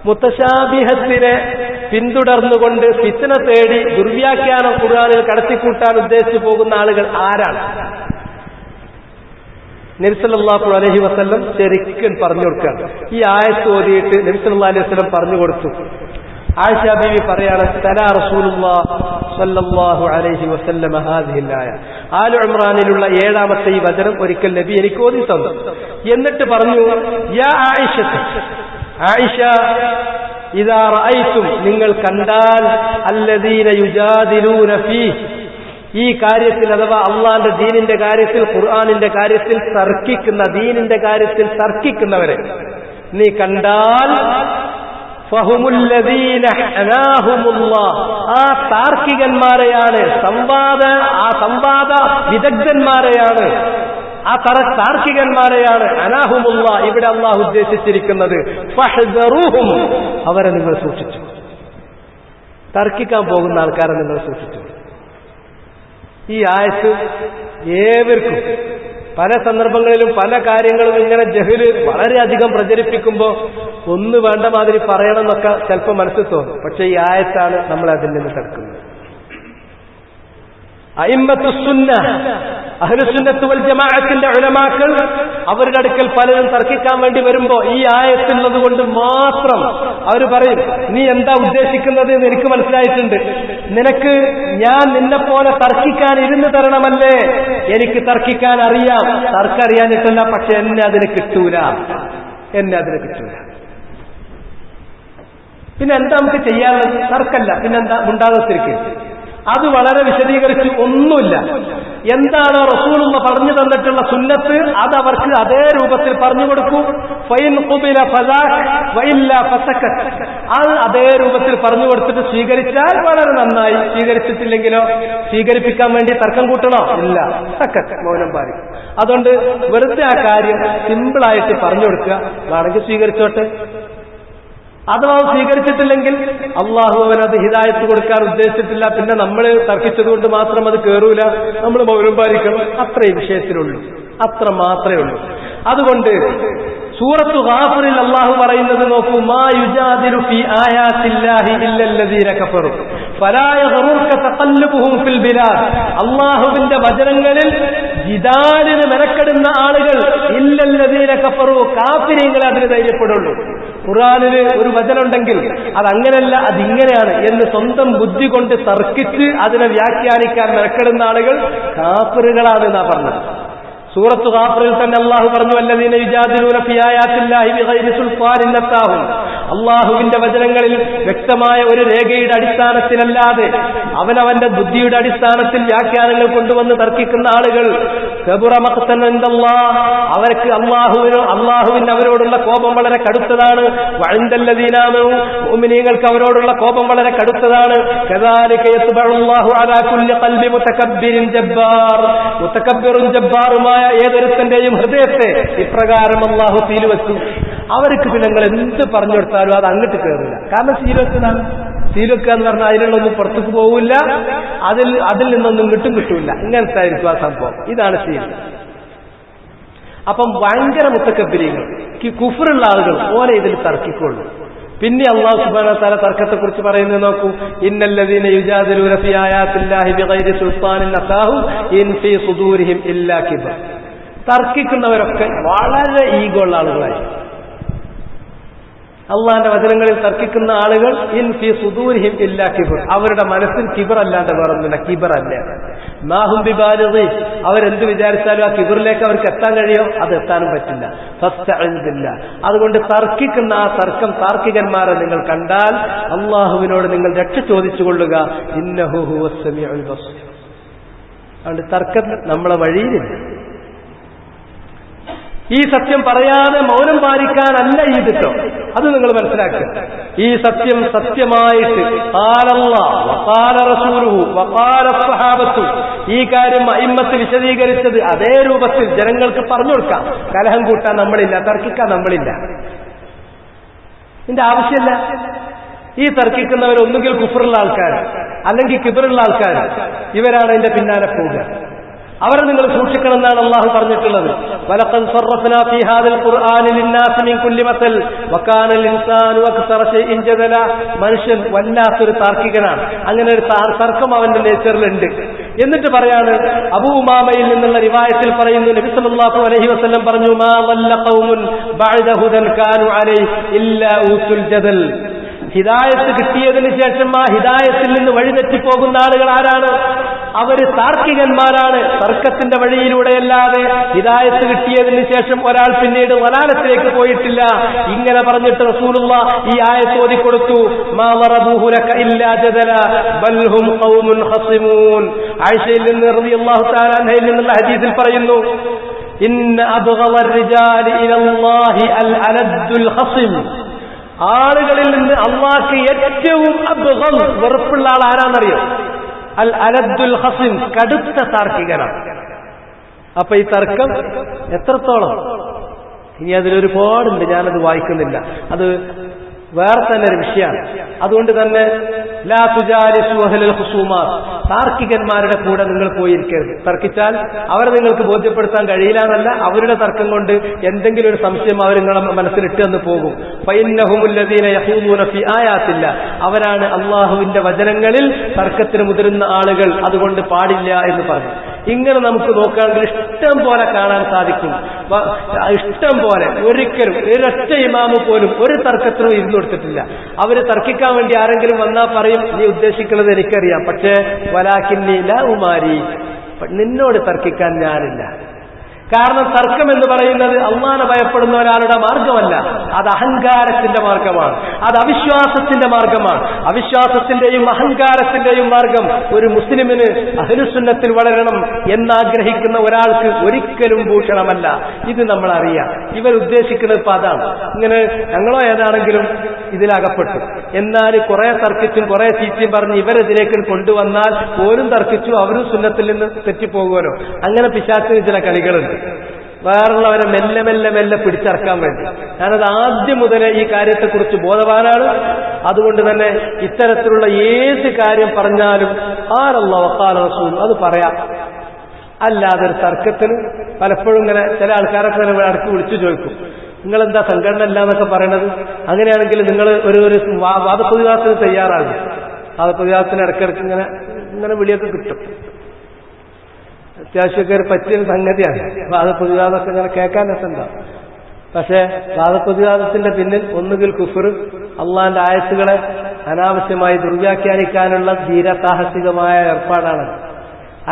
മുതശാബിഹത്തിനെ പിന്തുടർന്നുകൊണ്ട് ഫിത്ന തേടി ദുർവ്യാഖ്യാനം ഖുർആനിൽ കടത്തിക്കൂട്ടാൻ ഉദ്ദേശിച്ചു പോകുന്ന ആളുകൾ ആരാണ്? നബി സല്ലല്ലാഹു അലൈഹി വസല്ലം ശരിക്കും പറഞ്ഞു കൊടുക്കുകയാണ്. ഈ ആയത്ത് ഓതിയിട്ട് നബി സല്ലല്ലാഹു അലൈഹി വസല്ലം പറഞ്ഞു കൊടുത്തു. ആയിഷ ബീവി പറയാണ്, തലാ റസൂലുള്ളാഹി സ്വല്ലല്ലാഹു അലൈഹി വസല്ലം ഹാദിഹിൽ ആയ. ആലു ഇംറാനിലുള്ള 7ാമത്തെ ഈ വചനം ഒരിക്കൽ നബി എനിക്ക് ഓതി തന്നു. എന്നിട്ട് പറഞ്ഞു, യാ ആയിഷ, ആയിഷ, ഇദാ റഅയ്തും, നിങ്ങൾ കണ്ടാൽ, അല്ലദീന യുജാദിലൂന ഫീഹി, ഈ കാര്യത്തിൽ അഥവാ അള്ളാന്റെ ദീനിന്റെ കാര്യത്തിൽ, ഖുർആനിന്റെ കാര്യത്തിൽ തർക്കിക്കുന്ന, ദീനിന്റെ കാര്യത്തിൽ തർക്കിക്കുന്നവരെ നീ കണ്ടാൽ, ഫഹുമുല്ലദീന ഹനാഹുമുല്ലാഹ്, ആ താർക്കികന്മാരെയാണ്, സംവാദ വിദഗ്ധന്മാരെയാണ്, ആ താർക്കികന്മാരെയാണ് അനാഹുമുല്ലാഹ് ഇവിടെ അള്ളാഹു ഉദ്ദേശിച്ചിരിക്കുന്നത്. ഫഹ്ദറൂഹും, അവരെ നിങ്ങൾ സൂക്ഷിച്ചു. തർക്കിക്കാൻ പോകുന്ന ആൾക്കാരെ നിങ്ങൾ സൂക്ഷിച്ചു. ഈ ആയത്ത് ഏവർക്കും പല സന്ദർഭങ്ങളിലും പല കാര്യങ്ങളും ഇങ്ങനെ ജഹല് വളരെയധികം പ്രചരിപ്പിക്കുമ്പോൾ ഒന്ന് വേണ്ട മാതിരി പറയണമെന്നൊക്കെ ചിലപ്പോൾ മനസ്സിൽ തോന്നും. പക്ഷെ ഈ ആയത്താണ് നമ്മൾ അതിൽ നിന്ന് തടുക്കുന്നത്. അഇമ്മത്തുസ്സുന്ന, അഹ്ലുസുന്നത്ത് വൽ ജമാഅത്തിന്റെ ഉലമാക്കൾ, അവരുടെ അടുക്കൽ പലരും തർക്കിക്കാൻ വേണ്ടി വരുമ്പോ ഈ ആയത്തുള്ളത് കൊണ്ട് മാത്രം അവർ പറയും, നീ എന്താ ഉദ്ദേശിക്കുന്നത് എന്ന് എനിക്ക് മനസ്സിലായിട്ടുണ്ട്, നിനക്ക് ഞാൻ നിന്നെപ്പോലെ തർക്കിക്കാൻ ഇരുന്ന് തരണമല്ലേ? എനിക്ക് തർക്കിക്കാൻ അറിയാം, തർക്കറിയാനിട്ടല്ല, പക്ഷെ എന്നെ അതിന് കിട്ടൂല. പിന്നെ എന്താ നമുക്ക് ചെയ്യാനുള്ളത്? തർക്കല്ല, പിന്നെന്താ മുണ്ടാകത്തിരിക്കും. അത് വളരെ വിശദീകരിച്ച് ഒന്നുമില്ല. എന്താണോ റസൂലുള്ള പറഞ്ഞു തന്നിട്ടുള്ള സുന്നത്ത് അത് അവർക്ക് അതേ രൂപത്തിൽ പറഞ്ഞു കൊടുക്കൂ. ഫൈൻ ഖുബില ഫസാഖ് വഇല്ല ഫസക്കത്ത്, അത് അതേ രൂപത്തിൽ പറഞ്ഞു കൊടുത്തിട്ട് സ്വീകരിച്ചാൽ വളരെ നന്നായി. സ്വീകരിച്ചിട്ടില്ലെങ്കിലോ സ്വീകരിപ്പിക്കാൻ വേണ്ടി തർക്കം കൂട്ടണോ? ഇല്ല, സക്കത്ത്, മൗനം പാലിക്കും. അതുകൊണ്ട് വെറുതെ ആ കാര്യം സിമ്പിളായിട്ട് പറഞ്ഞു കൊടുക്കുക. വേണമെങ്കിൽ സ്വീകരിച്ചോട്ടെ. അഥവാ സ്വീകരിച്ചിട്ടില്ലെങ്കിൽ അള്ളാഹു അവനത് ഹിദായത്ത് കൊടുക്കാൻ ഉദ്ദേശിച്ചിട്ടില്ല, പിന്നെ നമ്മൾ തർക്കിച്ചതുകൊണ്ട് മാത്രം അത് കേറൂല, നമ്മൾ മൗനം പാലിക്കണം. അത്രയും വിഷയത്തിലുള്ളൂ, അത്ര മാത്രമേ ഉള്ളൂ. അതുകൊണ്ട് സൂറത്തു ഗാഫിറിൽ അള്ളാഹു പറയുന്നത് നോക്കൂ, മാ യുജാദിലു ഫീ ആയാത്തില്ലാഹി ഇല്ലല്ലദീന കഫറു ഫലാ യഗ്റുക തഖല്ലുബുഹും ഫിൽ ബിലാദ്. അള്ളാഹുവിന്റെ വചനങ്ങളിൽ ജിദാലിന് മെനക്കെടുന്ന ആളുകൾ ഇല്ലല്ലദീന കഫറു, കാഫിരീങ്ങൾ അതിന് ധൈര്യപ്പെടുള്ളൂ. ഖുർആനില് ഒരു വചനമുണ്ടെങ്കിൽ അതങ്ങനെയല്ല, അതിങ്ങനെയാണ് എന്ന് സ്വന്തം ബുദ്ധി കൊണ്ട് തർക്കിച്ച് അതിനെ വ്യാഖ്യാനിക്കാൻ മെനക്കെടുന്ന ആളുകൾ കാഫിറുകളാണ് എന്നാ പറഞ്ഞത്. സൂറത്തു ഗാഫിറിൽ തന്നെ അള്ളാഹു പറഞ്ഞു, വല്ലദീന യുജാദിലൂന ഫീ ആയാത്തില്ലാഹി ബിഗൈരി സുൽത്താനിൻ അതാഹും, അള്ളാഹുവിന്റെ വചനങ്ങളിൽ വ്യക്തമായ ഒരു രേഖയുടെ അടിസ്ഥാനത്തിലല്ലാതെ അവനവന്റെ ബുദ്ധിയുടെ അടിസ്ഥാനത്തിൽ വ്യാഖ്യാനങ്ങൾ കൊണ്ടുവന്ന് തർക്കിക്കുന്ന ആളുകൾ കബുറ മഖ്തൻ ഇൻദല്ലാഹ്, അവർക്ക് അള്ളാഹുവിന് അവരോടുള്ള കോപം വളരെ കടുത്തതാണ്. വഇൻദല്ലദീന ആമനൂ, മുഅ്മിനീങ്ങൾക്ക് അവരോടുള്ള കോപം വളരെ കടുത്തതാണ്. കദാലിക യത്ബഉല്ലാഹു അലാ കുല്ലി ഖൽബി മുതകബ്ബിരിൻ ജബ്ബാർ, മുതകബ്ബിറുൻ ജബ്ബാറുമായ ഏതൊരുത്തന്റെയും ഹൃദയത്തെ ഇപ്രകാരം അള്ളാഹു സീൽ വെച്ചു. അവർക്ക് പിന്നെ നിങ്ങൾ എന്ത് പറഞ്ഞു കൊടുത്താലും അത് അങ്ങോട്ട് കയറില്ല. കാരണം സീലൊക്കെയാണ്. സീലൊക്കെ എന്ന് പറഞ്ഞാൽ അതിലുള്ളൊന്നും പുറത്തേക്ക് പോവില്ല, അതിൽ നിന്നൊന്നും കിട്ടൂല. ഇങ്ങനത്തെ ആയിരിക്കും ആ സംഭവം. ഇതാണ് സീൽ. അപ്പം ഭയങ്കര മുത്തക്കബ്ബിരീങ്ങൾ, കുഫറുള്ള ആളുകൾ ഓലെ ഇതിൽ തർക്കിക്കുള്ളൂ. പിന്നെ അല്ലാഹു സുബ്ഹാനഹു വ തആല തർക്കത്തെക്കുറിച്ച് പറയുന്നത് നോക്കൂ, ഇന്നല്ലദീന യുജാദിലൂന ഫീ ആയാത്തില്ലാഹി ബിഗൈരി സുൽത്താനിൻ അതാഹും ഇൻ ഫീ സുദൂരിഹിം ഇല്ലാ കിബ്ർ. തർക്കിക്കുന്നവരൊക്കെ വളരെ ഈഗോ ഉള്ള ആളുകളായി. അള്ളാന്റെ വചനങ്ങളിൽ തർക്കിക്കുന്ന ആളുകൾ ഇൻ ഫീ സുദൂരിഹിം ഇല്ലാ കിബ്ർ, അവരുടെ മനസ്സിൽ കിബർ അല്ലാണ്ട് വേറൊന്നുമില്ല. കിബർ അല്ല മാഹും ബിബാലിഗി, അവരെന്ത് വിചാരിച്ചാലും ആ കിബറിലേക്ക് അവർക്ക് എത്താൻ കഴിയോ? അത് എത്താനും പറ്റില്ല. ഫസ്തഇൻ ബില്ലാഹ്. അതുകൊണ്ട് തർക്കിക്കുന്ന ആ തർക്കം താർക്കികന്മാരെ നിങ്ങൾ കണ്ടാൽ അള്ളാഹുവിനോട് നിങ്ങൾ രക്ഷ ചോദിച്ചുകൊള്ളുക. ഇന്നഹു ഹുവസ് സമീഉൽ ബസീർ. അതുകൊണ്ട് തർക്കം നമ്മളെ വഴിയിലില്ല. ഈ സത്യം പറയാതെ മൗനം പാലിക്കാനല്ല ഈ ദിട്ടോ, അത് നിങ്ങൾ മനസ്സിലാക്കുക. ഈ സത്യം സത്യമായിട്ട് ഈ കാര്യം അയിമ്മത്ത് വിശദീകരിച്ചത് അതേ രൂപത്തിൽ ജനങ്ങൾക്ക് പറഞ്ഞു കൊടുക്കാം. കലഹം കൂട്ടാൻ നമ്മളില്ല, തർക്കിക്കാൻ നമ്മളില്ല. ഇതിന്റെ ആവശ്യമില്ല. ഈ തർക്കിക്കുന്നവർ ഒന്നുകിൽ കുഫറുള്ള ആൾക്കാർ അല്ലെങ്കിൽ കിബറുള്ള ആൾക്കാർ, ഇവരാണ് ഇതിന്റെ പിന്നാലെ പോവുക. അവരെ നിങ്ങൾ സൂക്ഷിക്കണം എന്നാണ് അള്ളാഹു പറഞ്ഞിട്ടുള്ളത്. വലഖദ് സർറഫ്നാ ഫീ ഹാദിൽ ഖുർആനി ലിന്നാസി മിൻ കുല്ലി മസൽ വകാന ഇൻസാനു അക്സറ ശൈഇൻ ജദല. മനുഷ്യൻ വല്ലാത്തൊരു താർക്കികനാണ്. അങ്ങനെ ഒരു തർക്കം അവന്റെ നേച്ചറിലുണ്ട്. എന്നിട്ട് പറയാണ്, അബൂ ഉമാമയിൽ നിന്നുള്ള റിവായത്തിൽ പറയുന്നു, നബി സല്ലല്ലാഹു അലൈഹി വസല്ലം പറഞ്ഞു, മാ വല്ല ഖൗമുൻ ബഅദ ഹുദൻ കാനു അലൈഹി ഇല്ലാ ഊത്തുൽ ജദൽ. ഹിദായത്ത് കിട്ടിയതിന് ശേഷം ആ ഹിദായത്തിൽ നിന്ന് വഴിതെറ്റിപ്പോകുന്ന ആളുകൾ ആരാണ്? അവര് താർക്കികന്മാരാണ്. തർക്കത്തിന്റെ വഴിയിലൂടെയല്ലാതെ ഹിദായത്ത് കിട്ടിയതിന് ശേഷം ഒരാൾ പിന്നീട് വലാലത്തിലേക്ക് പോയിട്ടില്ല. ഇങ്ങനെ പറഞ്ഞിട്ട് റസൂലുള്ളാഹ് ഈ ആയത്ത് ഓതിക്കൊടുത്തു, മാ വറബൂഹു ലക ഇല്ലാ ജദല ബൽ ഹും ഖൗമുൻ ഖസിമൂൻ. ആയിഷയിൽ നിന്ന് റളിയല്ലാഹു തആല അൻഹയിൽ നിന്നുള്ള ഹദീസിൽ പറയുന്നു, ഇന്ന അബ്ഗളർ റിജാലി ഇലല്ലാഹി അൽ അലദ്ദുൽ ഖസിം. ആളുകളിൽ നിന്ന് അല്ലാഹുക്ക് ഏറ്റവും അബ്ഗൾ വെറുപ്പുള്ള ആൾ ആരാന്നറിയോ? അൽ അലദ്ദുൽ ഖസിം, കടുത്ത താർക്കികനാണ്. അപ്പൊ ഈ തർക്കം എത്രത്തോളം, ഇനി അതിലൊരുപാടുണ്ട്, ഞാനത് വായിക്കുന്നില്ല, അത് വേറെ തന്നെ ഒരു വിഷയമാണ്. അതുകൊണ്ട് തന്നെ ലാ തുജാലിസു അഹ്ലൽ ഖുസൂമാത്ത്, താർക്കികന്മാരുടെ കൂടെ നിങ്ങൾ പോയിരിക്കരുത്. തർക്കിച്ചാൽ അവരെ നിങ്ങൾക്ക് ബോധ്യപ്പെടുത്താൻ കഴിയില്ല എന്നല്ല, അവരുടെ തർക്കം കൊണ്ട് എന്തെങ്കിലും ഒരു സംശയം അവർ നിങ്ങളെ മനസ്സിലിട്ട് എന്ന് പോകും. ഫഇന്നഹുമുൽ ലദീന യഖൂലൂന ഫീ ആയാത്തില്ല, അവരാണ് അല്ലാഹുവിന്റെ വചനങ്ങളിൽ തർക്കത്തിന് മുതിരുന്ന ആളുകൾ, അതുകൊണ്ട് പാടില്ല എന്ന് പറഞ്ഞു. ഇങ്ങനെ നമുക്ക് നോക്കുകയാണെങ്കിൽ ഇഷ്ടം പോലെ കാണാൻ സാധിക്കും. ഇഷ്ടം പോലെ. ഒരിക്കലും ഒരൊറ്റ ഇമാമ് പോലും ഒരു തർക്കത്തിനും ഇരുന്നു കൊടുത്തിട്ടില്ല. അവര് തർക്കിക്കാൻ വേണ്ടി ആരെങ്കിലും വന്നാൽ പറയും, നീ ഉദ്ദേശിക്കുന്നത് എനിക്കറിയാം, പക്ഷേ വലാകിന്നി ലാ ഉമാരി, നിന്നോട് തർക്കിക്കാൻ ഞാനില്ല. കാരണം തർക്കം എന്ന് പറയുന്നത് അള്ളാഹനെ ഭയപ്പെടുന്ന ഒരാളുടെ മാർഗമല്ല, അത് അഹങ്കാരത്തിന്റെ മാർഗമാണ്, അത് അവിശ്വാസത്തിന്റെ മാർഗമാണ്. അവിശ്വാസത്തിന്റെയും അഹങ്കാരത്തിന്റെയും മാർഗം ഒരു മുസ്ലിമിന് അഹ്ലുസുന്നത്തിൽ വളരണം എന്നാഗ്രഹിക്കുന്ന ഒരാൾക്ക് ഒരിക്കലും ഭൂഷണമല്ല. ഇത് നമ്മൾ അറിയാം. ഇവർ ഉദ്ദേശിക്കുന്നത് ഇപ്പൊ അതാണ്. ഇങ്ങനെ ഞങ്ങളോ ഏതാണെങ്കിലും ഇതിലകപ്പെട്ടു. എന്നാൽ കുറെ തർക്കിച്ചും കുറെ ചീച്ചയും പറഞ്ഞ് ഇവരെതിലേക്ക് കൊണ്ടുവന്നാൽ പോലും തർക്കിച്ചു, അവരും സുന്നത്തിൽ നിന്ന് തെറ്റിപ്പോകുമല്ലോ. അങ്ങനെ പിശാചിന് ചില കളികളുണ്ട്, വേറുള്ളവരെ മെല്ലെ മെല്ലെ മെല്ലെ പിടിച്ചറക്കാൻ വേണ്ടി. ഞാനത് ആദ്യം മുതലേ ഈ കാര്യത്തെക്കുറിച്ച് ബോധവാനാണ്. അതുകൊണ്ട് തന്നെ ഇത്തരത്തിലുള്ള ഏത് കാര്യം പറഞ്ഞാലും ഖാലല്ലാഹു വഖാല റസൂൽ അത് പറയാം. അല്ലാതെ ഒരു തർക്കത്തിന് പലപ്പോഴും ഇങ്ങനെ ചില ആൾക്കാരൊക്കെ അടുത്ത് വിളിച്ചു ചോദിക്കും, നിങ്ങളെന്താ സംഘടന അല്ല എന്നൊക്കെ പറയണത്? അങ്ങനെയാണെങ്കിൽ നിങ്ങൾ ഒരു വാദപ്രതിവാദത്തിന് തയ്യാറാകും. വാദപ്രതിവാദത്തിന് ഇടയ്ക്കിടയ്ക്ക് ഇങ്ങനെ വിളിയൊക്കെ കിട്ടും. അത്യാവശ്യമൊക്കെ ഒരു പറ്റിയൊരു സംഗതിയാണ് വാദപ്രതിവാദമൊക്കെ ഇങ്ങനെ കേൾക്കാൻ രസമുണ്ടാവും. പക്ഷേ വാദപ്രതിവാദത്തിന്റെ പിന്നിൽ ഒന്നുകിൽ കുഫർ, അള്ളാന്റെ ആയത്തുകളെ അനാവശ്യമായി ദുർവ്യാഖ്യാനിക്കാനുള്ള ധീരസാഹസികമായ ഏർപ്പാടാണ്,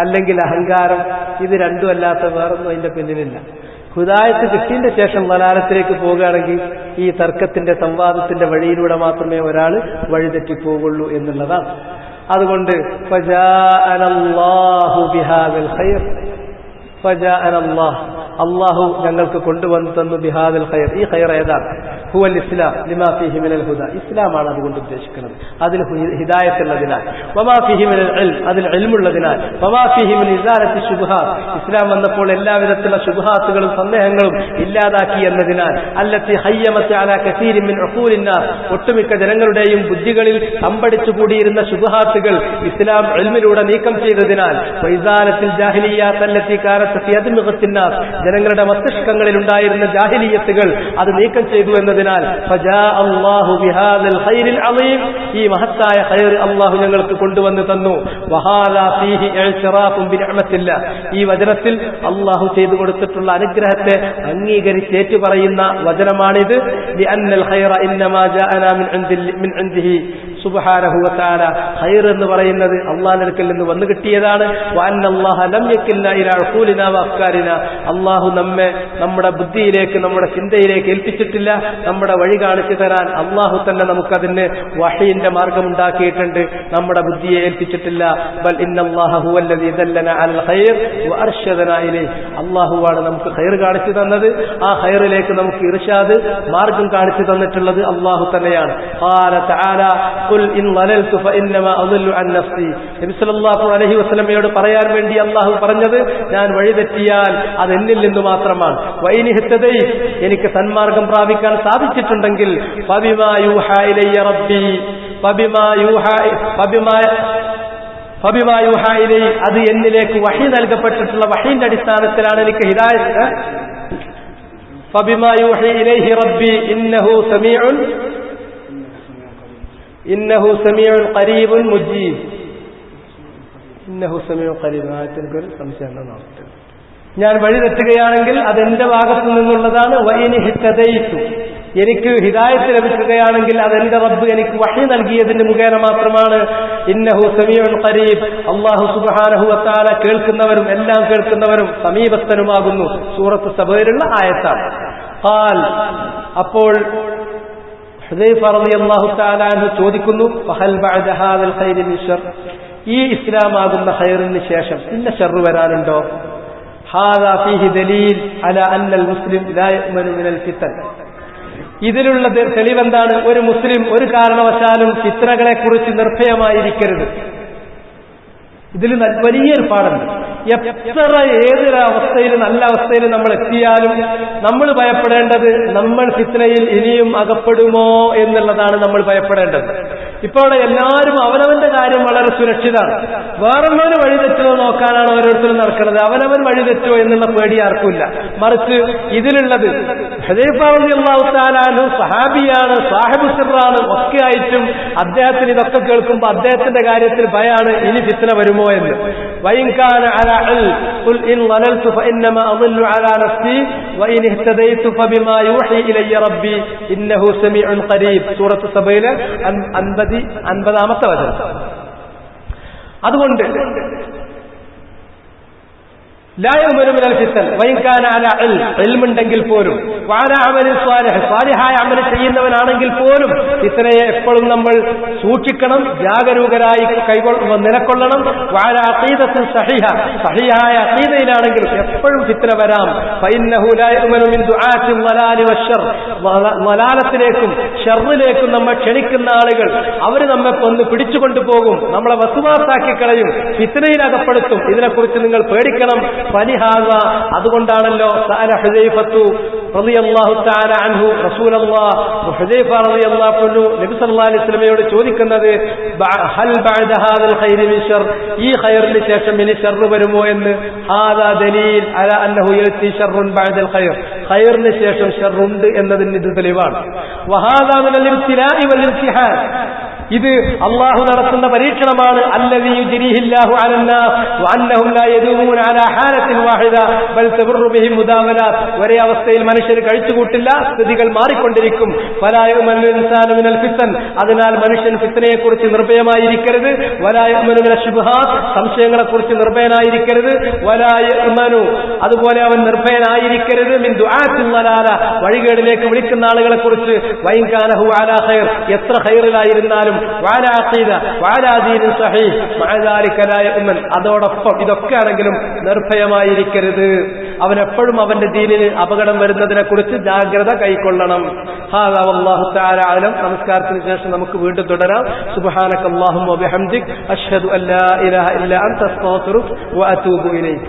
അല്ലെങ്കിൽ അഹങ്കാരം. ഇത് രണ്ടും അല്ലാത്ത വേറൊന്നും അതിന്റെ പിന്നിലില്ല. ഹിദായത്ത് കിട്ടിയതിന്റെ ശേഷം വലാലത്തിലേക്ക് പോവുകയാണെങ്കിൽ ഈ തർക്കത്തിന്റെ സംവാദത്തിന്റെ വഴിയിലൂടെ മാത്രമേ ഒരാൾ വഴിതെറ്റിപ്പോകുള്ളൂ എന്നുള്ളതാണ്. അതുകൊണ്ട് ഫജാഅനല്ലാഹു ബിഹാദൽ ഖൈർ, ഫജാഅനല്ലാഹ്, അല്ലാഹു ഞങ്ങൾക്ക് കൊണ്ടുവന്നു തന്നു ബിഹാദൽ ഖൈർ. ഈ ഖൈർ ഏതാണ്? ഹുവൽ ഇസ്ലാം ലിമാ ഫീഹി മിനൽ ഹുദ, ഇസ്ലാമാണ് അതുകൊണ്ട് ഉദ്ദേശിക്കുന്നത്. അതിൽ ഹിദായത്ത് ഉള്ളതിനാൽ, വമാ ഫീഹി മിനൽ ഇൽം, അതിൽ ഇൽമുള്ളതിനാൽ, വമാ ഫീഹി മിൻ ഇസാലത്തി ശുബ്ഹാത്ത്, ഇസ്ലാം വന്നപ്പോൾ എല്ലാവിധത്തിലുള്ള ശുബ്ഹാത്തുകളും സന്ദേഹങ്ങളും ഇല്ലാതാക്കി എന്നതിനാൽ, അല്ലത്തി ഹയ്യമത്ത് അലാ കസീരിൻ മിൻ ഉഖൂലിൻ നാസ്, ഒട്ടുമിക്ക ജനങ്ങളുടെയും ബുദ്ധികളിൽ തമ്പടിച്ചു കൂടിയിരുന്ന ശുബ്ഹാത്തുകൾ ഇസ്ലാം ഇൽമിലൂടെ നീക്കം ചെയ്തതിനാൽ, വഇസാലത്തിൽ ജാഹിലിയ്യാത്ത് അല്ലത്തി കാനത്ത് ഫീ അദ്മിഖത്തിൻ നാസ്, ജനങ്ങളുടെ മസ്തിഷ്കങ്ങളിൽ ഉണ്ടായിരുന്ന ജാഹിലിയ്യത്തുകൾ അത് നീക്കം ചെയ്തു എന്നതിനാൽ, ഫജാ അല്ലാഹു ബിഹാദൽ ഖൈറിൽ അളീം, ഈ മഹത്തായ ഖൈർ അല്ലാഹു ഞങ്ങൾക്ക് കൊണ്ടുവന്നു തന്നു. വഹാദാ ഫീഹി ഇഅ്തിറാഫുൻ ബിനിഅമത്തില്ലാ, ഈ വചനത്തിൽ അല്ലാഹു ചെയ്തു കൊടുത്തിട്ടുള്ള അനുഗ്രഹത്തെ അംഗീകരിച്ചേറ്റു പറയുന്ന വചനമാണിത്. ലിഅന്നൽ ഖൈറ ഇന്നമാ ജാഅനാ മിൻ ഇൻദിഹി സുബ്ഹാനഹു വതആല, ഖൈർ എന്ന് പറയുന്നത് അല്ലാഹുവിന്റെ അടുക്കൽ നിന്ന് വന്നു കിട്ടിയതാണ്. വഅന്നല്ലാഹ ലം യകിൽനാ ഇലാ ഉഖൂലിനാ വഅഫ്കാരിനാ, അല്ലാഹു നമ്മെ നമ്മുടെ ബുദ്ധിയിലേക്ക് നമ്മുടെ ചിന്തയിലേക്ക് ഏൽപ്പിച്ചിട്ടില്ല. നമ്മുടെ വഴി കാണിച്ചു തരാൻ അല്ലാഹു തന്നെ നമുക്കതിന് വഹീന്റെ മാർഗമുണ്ടാക്കിയിട്ടുണ്ട്, നമ്മുടെ ബുദ്ധിയെ ഏൽപ്പിച്ചിട്ടില്ല. ബൽ ഇന്നല്ലാഹ ഹുവല്ലദീ ദല്ലനാ അലൽ ഖൈർ വഅർശദനാ ഇലൈഹി, അല്ലാഹുവാണ് നമുക്ക് ഖൈർ കാണിച്ചു തന്നത്. ആ ഖൈറിലേക്ക് നമുക്ക് ഇർശാദ് മാർഗം കാണിച്ചു തന്നിട്ടുള്ളത് അല്ലാഹു തന്നെയാണ്. ഖാല തആല ഖുൽ ഇൻ ളലൽതു ഫഇന്നമാ അദല്ലു അൻ നഫ്സി, നബി സല്ലല്ലാഹു അലൈഹി വസല്ലമയോട് പറയാൻ വേണ്ടി അല്ലാഹു പറഞ്ഞത്, ഞാൻ വഴിതെറ്റിയാൽ അത് എന്നിൽ നിന്ന് മാത്രമാണ്. വൈൻ ഇഹ്തദൈ, എനിക്ക് സന്മാർഗം പ്രാപിക്കാൻ സാധിച്ചിട്ടുണ്ടെങ്കിൽ, ഫബിമാ യൂഹാ ഇലയ്യ റബ്ബി, ഫബിമാ യൂഹാ ഇലൈ, അത് എന്നിലേക്ക് വഹി നൽകപ്പെട്ടിട്ടുള്ള വഹീന്റെ അടിസ്ഥാനത്തിലാണ് എനിക്ക് ഹിദായത്ത്. ഫബിമാ യൂഹി ഇലൈഹി റബ്ബി ഇന്നഹു സമീഉൻ ഖരീബുൻ മുജീബ്. ഇന്നഹു സമീഉൻ ഖരീബ് ആയത്തിനൊരു സംശയം നടത്തും. ഞാൻ വഴി തെറ്റുകയാണെങ്കിൽ അതെന്റെ ഭാഗത്തു നിന്നുള്ളതാണ്. വഇനി ഹിതദൈതു, എനിക്ക് ഹിദായത്ത് ലഭിക്കുകയാണെങ്കിൽ അതെന്റെ റബ്ബ് എനിക്ക് വഹി നൽകിയതിന് മുഖേന മാത്രമാണ്. ഇന്നഹു സമീഉൻ ഖരീബ്, അല്ലാഹു സുബ്ഹാനഹു വ തആല കേൾക്കുന്നവരും എല്ലാം കേൾക്കുന്നവരും സമീപസ്ഥനുമാകുന്നു. സൂറത്ത് സബയിലുള്ള ആയത്താണ്. ഖാൽ, അപ്പോൾ ഹുദൈഫ റളിയല്ലാഹു തആല അൻഹു ചോദിക്കുന്നു, ഫഹൽ ബഅദ ഹാദൽ ഖൈരി മിൻ ശർ, ഈ ഇസ്ലാമാകുന്ന ഖൈറിന് ശേഷം പിന്നെ ഷർറ് വരാനുണ്ടോ? ഹാദാ ഫീഹി ദലീൽ അലാ അന്നൽ മുസ്ലിം ലാ യഅ്മനു മിനൽ ഫിതൻ, ഇതിലുള്ള തെളിവെന്താണ്? ഒരു മുസ്ലിം ഒരു കാരണവശാലും ഫിത്നകളെ കുറിച്ച് നിർഭയമായിരിക്കരുത്. ഇതിൽ വലിയൊരു പാഠമുണ്ട്. എത്ര ഏതൊരവസ്ഥയിൽ നല്ല അവസ്ഥയിൽ നമ്മൾ എത്തിയാലും നമ്മൾ ഭയപ്പെടേണ്ടത് നമ്മൾ ഫിത്നയിൽ ഇനിയും അകപ്പെടുമോ എന്നുള്ളതാണ് നമ്മൾ ഭയപ്പെടേണ്ടത്. ഇപ്പോൾ എല്ലാവരും അവനവന്റെ കാര്യം വളരെ സുരക്ഷിതമാണ്. വേറൊരു വഴി തെറ്റുമോ നോക്കാനാണ് ഓരോരുത്തരും നടക്കുന്നത്. അവനവൻ വഴി തെറ്റുമോ എന്നുള്ള പേടി ആർക്കുമില്ല. മറിച്ച് ഇതിലുള്ളത് ഹുദൈഫ റളിയല്ലാഹു തആല അൻഹു സഹാബിയാണ്, സാഹിബ് സിറാണ്, ഒക്കെ ആയിട്ടും അദ്ദേഹത്തിന് ഇതൊക്കെ കേൾക്കുമ്പോൾ അദ്ദേഹത്തിന്റെ കാര്യത്തിൽ ഭയാണ് ഇനി ഫിത്ന വരുമോ എന്ന്. വഇൻ കാന അലാ ഖുൽ ഇൻ ളലൽതു ഫഇന്നമാ അദല്ലു അലാ നഫ്സി വഇൻ ഇഹ്തദൈതു ഫബിമാ യൂഹി ഇലയ്യ റബ്ബി ഇന്നഹു സമീഉൻ ഖരീബ്. സൂറത്ത് സബയിലെ 50-ാമത്തെ വചനം. അതുകൊണ്ട് ലാ യഅ്മനു മിനൽ ഫിതൻ വഇൻ കാന അലാ ഇൽമുണ്ടെങ്കിൽ പോലും വഅലാ അമലി സ്വാലിഹ്, സ്വാലിഹായ അമൽ ചെയ്യുന്നവനാണെങ്കിൽ പോലും ഫിത്നയെ എപ്പോഴും നമ്മൾ സൂക്ഷിക്കണം, ജാഗരൂകരായി നിലകൊള്ളണം. വഅലാ അഖീദത്തിൻ സഹീഹ, സഹീഹായ അഖീദയിലാണെങ്കിലും എപ്പോഴും ഫിത്ന വരാം. ഫഇന്നഹു ലാ യഅ്മനു മിൻ ദുആത്തി വലാലി വശർ, വലാലത്തിലേക്കും ഷർറിലേക്കും നമ്മൾ ക്ഷണിക്കുന്ന ആളുകൾ അവർ നമ്മെ കൊന്ന് പിടിച്ചുകൊണ്ടു പോകും, നമ്മളെ വസ്വാസാക്കി കളയും, ഫിത്നയിൽ അകപ്പെടുത്തും. ഇതിനെക്കുറിച്ച് നിങ്ങൾ പേടിക്കണം. ഫലിഹാദ, അതുകൊണ്ടാണല്ലോ സഅല ഹുദൈഫത്തു റളിയല്ലാഹു തആല അൻഹു റസൂലല്ലാഹ്, ഹുദൈഫ റളിയല്ലാഹു അൻഹു നബി സല്ലല്ലാഹു അലൈഹി വസല്ലമയോട് ചോദിക്കുന്നത്, ഹൽ ബഅദ ഹാദൽ ഖൈരി മിൻ ശർ, ഈ ഖൈറിന് ശേഷം ഇനി ശർറ് വരുമോ എന്ന്. ഹാദാ ദലീൽ അലാ അന്നഹു യഅതി ശർറുൻ ബഅദൽ ഖൈർ, ഖൈറിന് ശേഷം ശർറുണ്ട് എന്നതിന് ഇത് തെളിവാണ്. വഹാദാ മിനൽ ഇബ്തിലാഇ വൽ ഇംതിഹാൻ, ഇത് അല്ലാഹു നടത്തുന്ന പരീക്ഷണമാണ്. അല്ലദീ യുജ്രിഹില്ലാഹു അലന്നാസ് വഅന്നഹും ലാ യദൂമൂന അലാ ഹാലത്തിൻ വാഹിദ ബൽ തബറു ബിഹിം മുദാവലാത്ത്, ഒരേ അവസ്ഥയിൽ മനുഷ്യർ കഴിച്ചുകൂട്ടില്ല, സ്ഥിതികൾ മാറിക്കൊണ്ടിരിക്കും. ഫലാ യഅ്മനു ഇൻസാനു മിനൽ ഫിതൻ, അതിനാൽ മനുഷ്യൻ ഫിത്നയെക്കുറിച്ച് നിർഭയമായിരിക്കരുത്. വലാ യഅ്മനു മിനൽ ശുബ്ഹാത്ത്, സംശയങ്ങളെക്കുറിച്ച് നിർഭയനായിരിക്കരുത്. വലാ യഅ്മനു, അതുപോലെ അവൻ നിർഭയനായിരിക്കരുത് മിൻ ദുആത്തിൽ വലാല, വഴികേടിലേക്ക് വിളിക്കുന്ന ആളുകളെ കുറിച്ച്. വഇൻ കാനഹു അലാ ഖൈർ, എത്ര ഖൈറിലായിരുന്നാലും, വഅലാ അഖീദ വഅലാ ദീനിൻ സഹീഹ് മഅ ദാലിക ലാ യഅ്മൻ, അതോടൊപ്പം ഇതൊക്കെ ആണെങ്കിലും നിർഭയമായിരിക്കരുത്. അവൻ എപ്പോഴും അവന്റെ ദീനിന് അപകടം വരുന്നതിനെ കുറിച്ച് ജാഗ്രത കൈക്കൊള്ളണം. ഹാദാ വല്ലാഹു തആല അലം. നമസ്കാരത്തിന് ശേഷം നമുക്ക് വീണ്ടും തുടരാം. സുബ്ഹാനക അല്ലാഹുമ്മ വബിഹംദിക അഷ്ഹദു അൻ ലാ ഇലാഹ ഇല്ലാ അൻത അസ്തഗ്ഫിറുക വഅതൂബു ഇലൈക്.